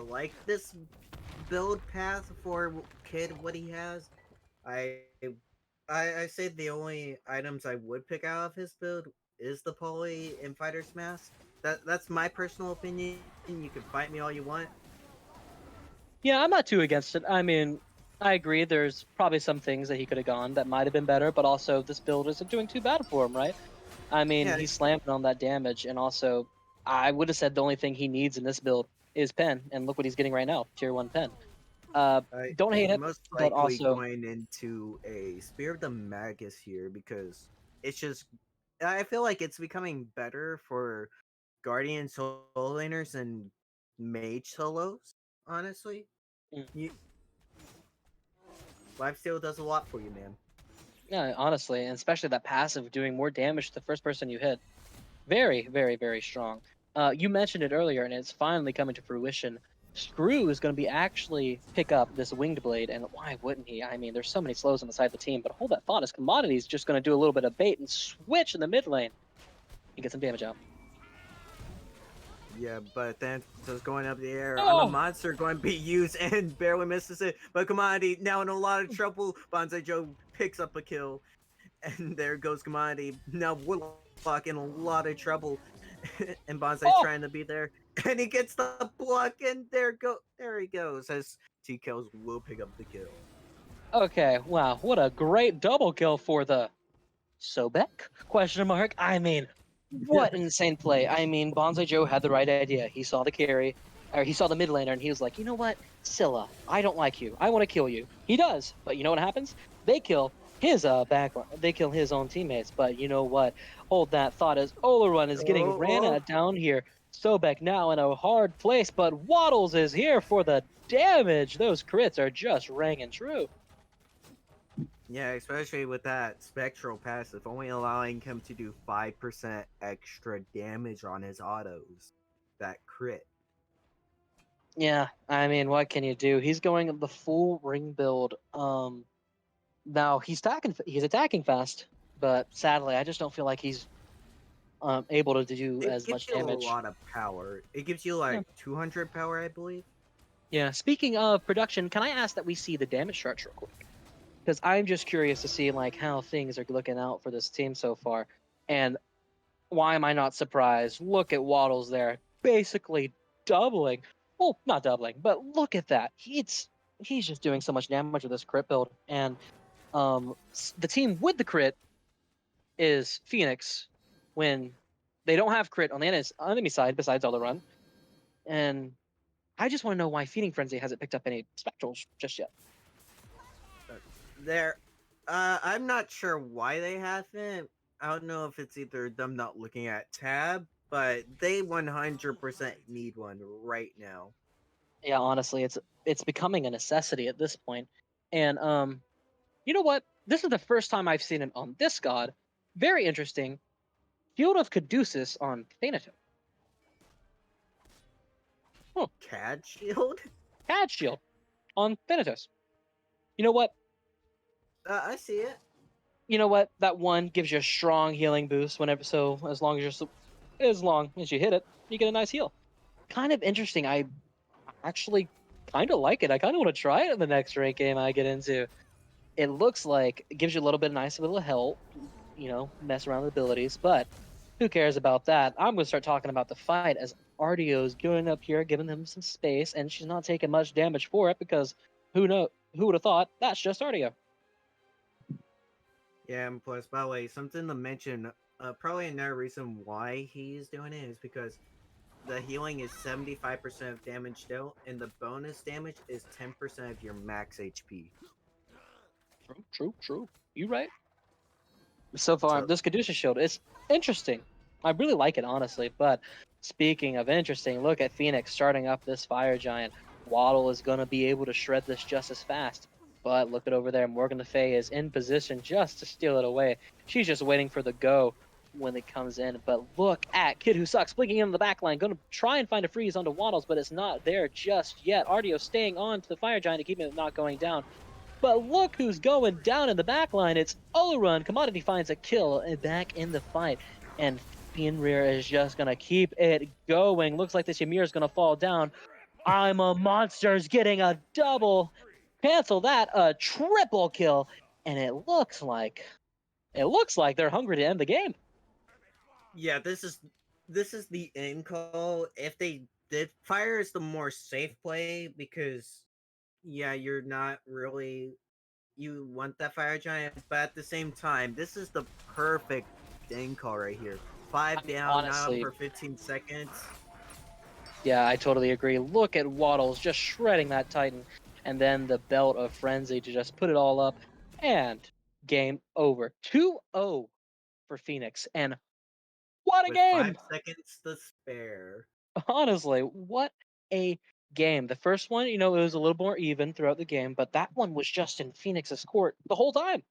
like this build path for Kid what he has. I I say the only items I would pick out of his build is the Poly and Fighter's Mask. That's my personal opinion. You can fight me all you want. Yeah, I'm not too against it. I mean, I agree. There's probably some things that he could have gone that might have been better, but also this build isn't doing too bad for him, right? I mean, Yeah, he's slamming on that damage, and also, I would have said the only thing he needs in this build is pen, and look what he's getting right now, tier 1 pen. Don't hate it, most but likely also, going into a Spear of the Magus here because it's just. I feel like it's becoming better for Guardian solo laners and Mage solos. Honestly, mm, you Lifesteal does a lot for you, man. yeah, honestly, and especially that passive doing more damage to the first person you hit. Very, very, very strong. You mentioned it earlier, and it's finally coming to fruition. Screw is going to be actually pick up this winged blade, and why wouldn't he? I mean, there's so many slows on the side of the team, but hold that thought. His commodity is just going to do a little bit of bait and switch in the mid lane and get some damage out. Yeah, but then just going up the air. I'm a Oh, monster going to be used and barely misses it. But Commodity now in a lot of trouble. Bonsai Joe picks up a kill. And there goes Commodity. Now Warlock in a lot of trouble. And Bonsai oh, trying to be there. And he gets the block and there he goes. As T kills will pick up the kill. okay. Wow, what a great double kill for the Sobek? Question mark. I mean, what an insane play. I mean, Bonsai Joe had the right idea. He saw the carry, or he saw the mid laner, and he was like, you know what, Scylla, I don't like you. I want to kill you. He does, but you know what happens? They kill his backline. They kill his own teammates. But you know what? Hold that thought as Olarun is getting ran Oh. at down here. Sobek now in a hard place, but Waddles is here for the damage. Those crits are just ringing true. Yeah, especially with that spectral passive, only allowing him to do 5% extra damage on his autos. That crit. Yeah, I mean, what can you do? He's going the full ring build. Now he's attacking fast, but sadly, I just don't feel like he's able to do It as gives much you a damage. lot of power. It gives you Yeah. like 200 power, I believe. Yeah. Speaking of production, can I ask that we see the damage charts real quick? Because I'm just curious to see like how things are looking out for this team so far, and why am I not surprised? Look at Waddles there, basically doubling. Well, not doubling, but look at that. He's just doing so much damage with this crit build, and the team with the crit is Fenyx when they don't have crit on the enemy side besides all the run. And I just want to know why Feeding Frenzy hasn't picked up any spectrals just yet. I'm not sure why they haven't. I don't know if it's either them not looking at tab, but they 100% need one right now. Yeah, honestly, it's becoming a necessity at this point. And you know what? This is the first time I've seen it on this god. Very interesting. Field of Caduceus on Thanatos. Oh, CAD shield? Pad Shield on Thanatos. You know what? I see it. You know what? That one gives you a strong healing boost whenever. So as long as you hit it, you get a nice heal. Kind of interesting. I actually kind of like it. I kind of want to try it in the next rank game I get into. It looks like it gives you a little bit of nice little help, mess around with abilities, but who cares about that? I'm going to start talking about the fight as Ardio's going up here, giving him some space, and she's not taking much damage for it because who would have thought that's just Ardio? Yeah, and plus, by the way, something to mention, probably another reason why he's doing it is because the healing is 75% of damage dealt, and the bonus damage is 10% of your max HP. True. You right. So far, So, this Caduceus shield is interesting. I really like it, honestly. But speaking of interesting, look at Fenyx starting up this fire giant. Waddle is going to be able to shred this just as fast. But look at over there. Morgan Le Fay is in position just to steal it away. She's just waiting for the go when it comes in. But look at Kid Who Sucks blinking in the back line. Going to try and find a freeze onto Waddles, but it's not there just yet. Ardio staying on to the fire giant to keep it not going down. But look who's going down in the back line. It's Olurun. Commodity finds a kill back in the fight. And Fenrir is just going to keep it going. Looks like this Ymir is going to fall down. I'm a Monster's getting a double. Cancel that. A triple kill. And it looks like they're hungry to end the game. yeah, this is the end call. If they did, fire is the more safe play because yeah, you're not really, you want that fire giant, but at the same time, this is the perfect end call right here. I Five mean, down, not up honestly, for 15 seconds. yeah, I totally agree. Look at Waddles just shredding that Titan. And then the belt of Frenzy to just put it all up. And game over. 2-0 for Fenyx. And what a With game! 5 seconds to spare. Honestly, what a game. The first one, it was a little more even throughout the game, but that one was just in Phoenix's court the whole time.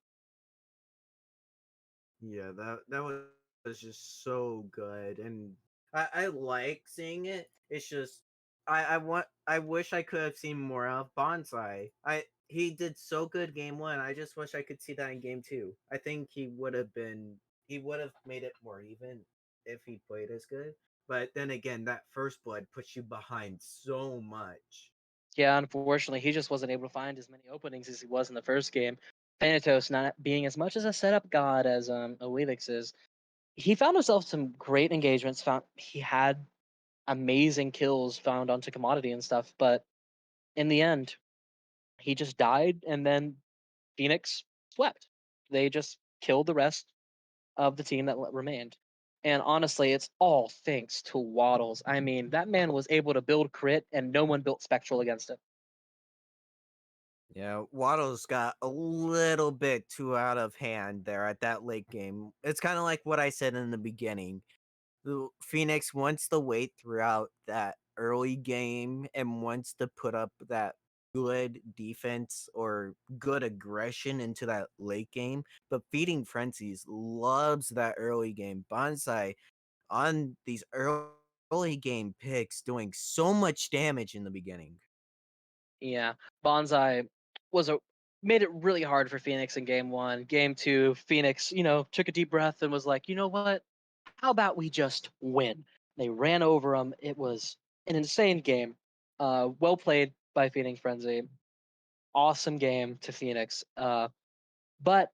Yeah, that was just so good, and I like seeing it. It's just I wish I could have seen more of Bonsai. He did so good game one. I just wish I could see that in game two. I think he would have made it more even if he played as good. But then again, that first blood puts you behind so much. Yeah, unfortunately, he just wasn't able to find as many openings as he was in the first game. Thanatos not being as much as a setup god as Elitix is, he found himself some great engagements. He had amazing kills found onto commodity and stuff, but in the end, he just died, and then Phoenix swept. They just killed the rest of the team that remained. And honestly, it's all thanks to Waddles. I mean, that man was able to build crit, and no one built Spectral against it. Yeah, Waddle's got a little bit too out of hand there at that late game. It's kind of like what I said in the beginning. Phoenix wants to wait throughout that early game and wants to put up that good defense or good aggression into that late game. But Feeding Frenzies loves that early game. Bonsai on these early game picks doing so much damage in the beginning. Yeah, Bonsai was a made it really hard for Phoenix in game one. Game two, Phoenix, took a deep breath and was like, you know what? How about we just win? They ran over them. It was an insane game. Well played by Feeding Frenzy. Awesome game to Phoenix. But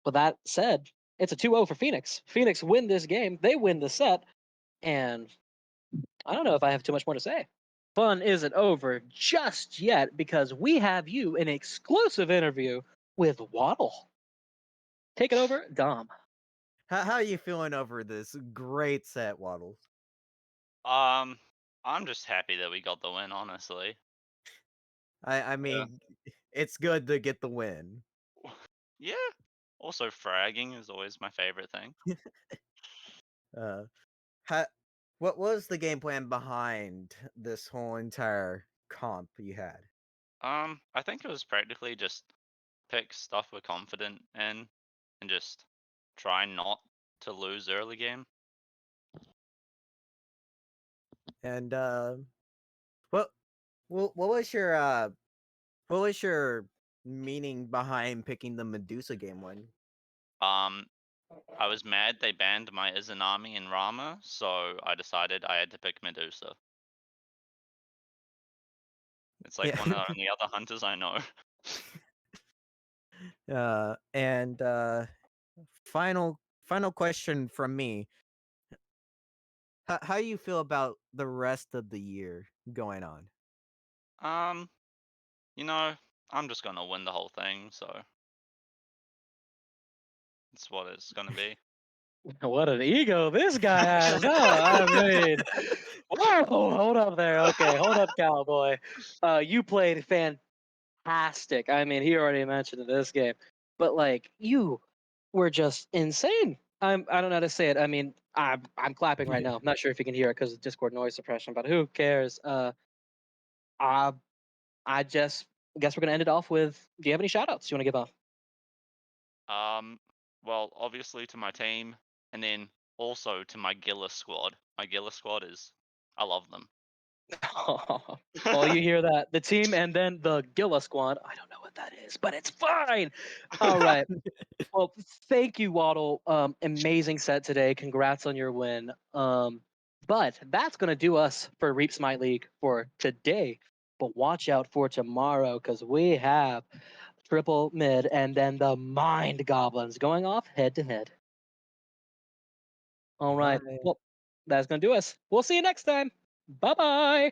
with that said, it's a 2-0 for Phoenix. Phoenix win this game. They win the set. And I don't know if I have too much more to say. Fun isn't over just yet because we have you an exclusive interview with Waddle. Take it over, Dom. How are you feeling over this great set, Waddles? Um, I'm just happy that we got the win, honestly. I mean, it's good to get the win. Yeah. Also, fragging is always my favorite thing. Uh, what was the game plan behind this whole entire comp you had? I think it was practically just pick stuff we're confident in and just try not to lose early game. And what what was your meaning behind picking the Medusa game one? I was mad they banned my Izanami and Rama, so I decided I had to pick Medusa. It's like one of the only other hunters I know. And final question from me. How do you feel about the rest of the year going on? You know, I'm just gonna win the whole thing, so it's what it's gonna be. What an ego this guy has, huh? I mean, whoa, hold up there. Okay, hold up, cowboy. You played fantastic. I mean, he already mentioned in this game, but like you were just insane. I don't know how to say it. I mean, I'm clapping right now. I'm not sure if you can hear it because of Discord noise suppression, but who cares? I just guess we're gonna end it off with. Do you have any shout outs you want to give off? Well, obviously to my team, and then also to my Gilla squad. My Gilla squad I love them. Well, you hear that. The team and then the Gilla squad. I don't know what that is, but it's fine. All right. Well, thank you, Waddle. Amazing set today. Congrats on your win. But that's going to do us for Reap Smite League for today. But watch out for tomorrow because we have triple mid and then the Mind Goblins going off head to head. All right. Bye. Well, that's going to do us. We'll see you next time. Bye bye.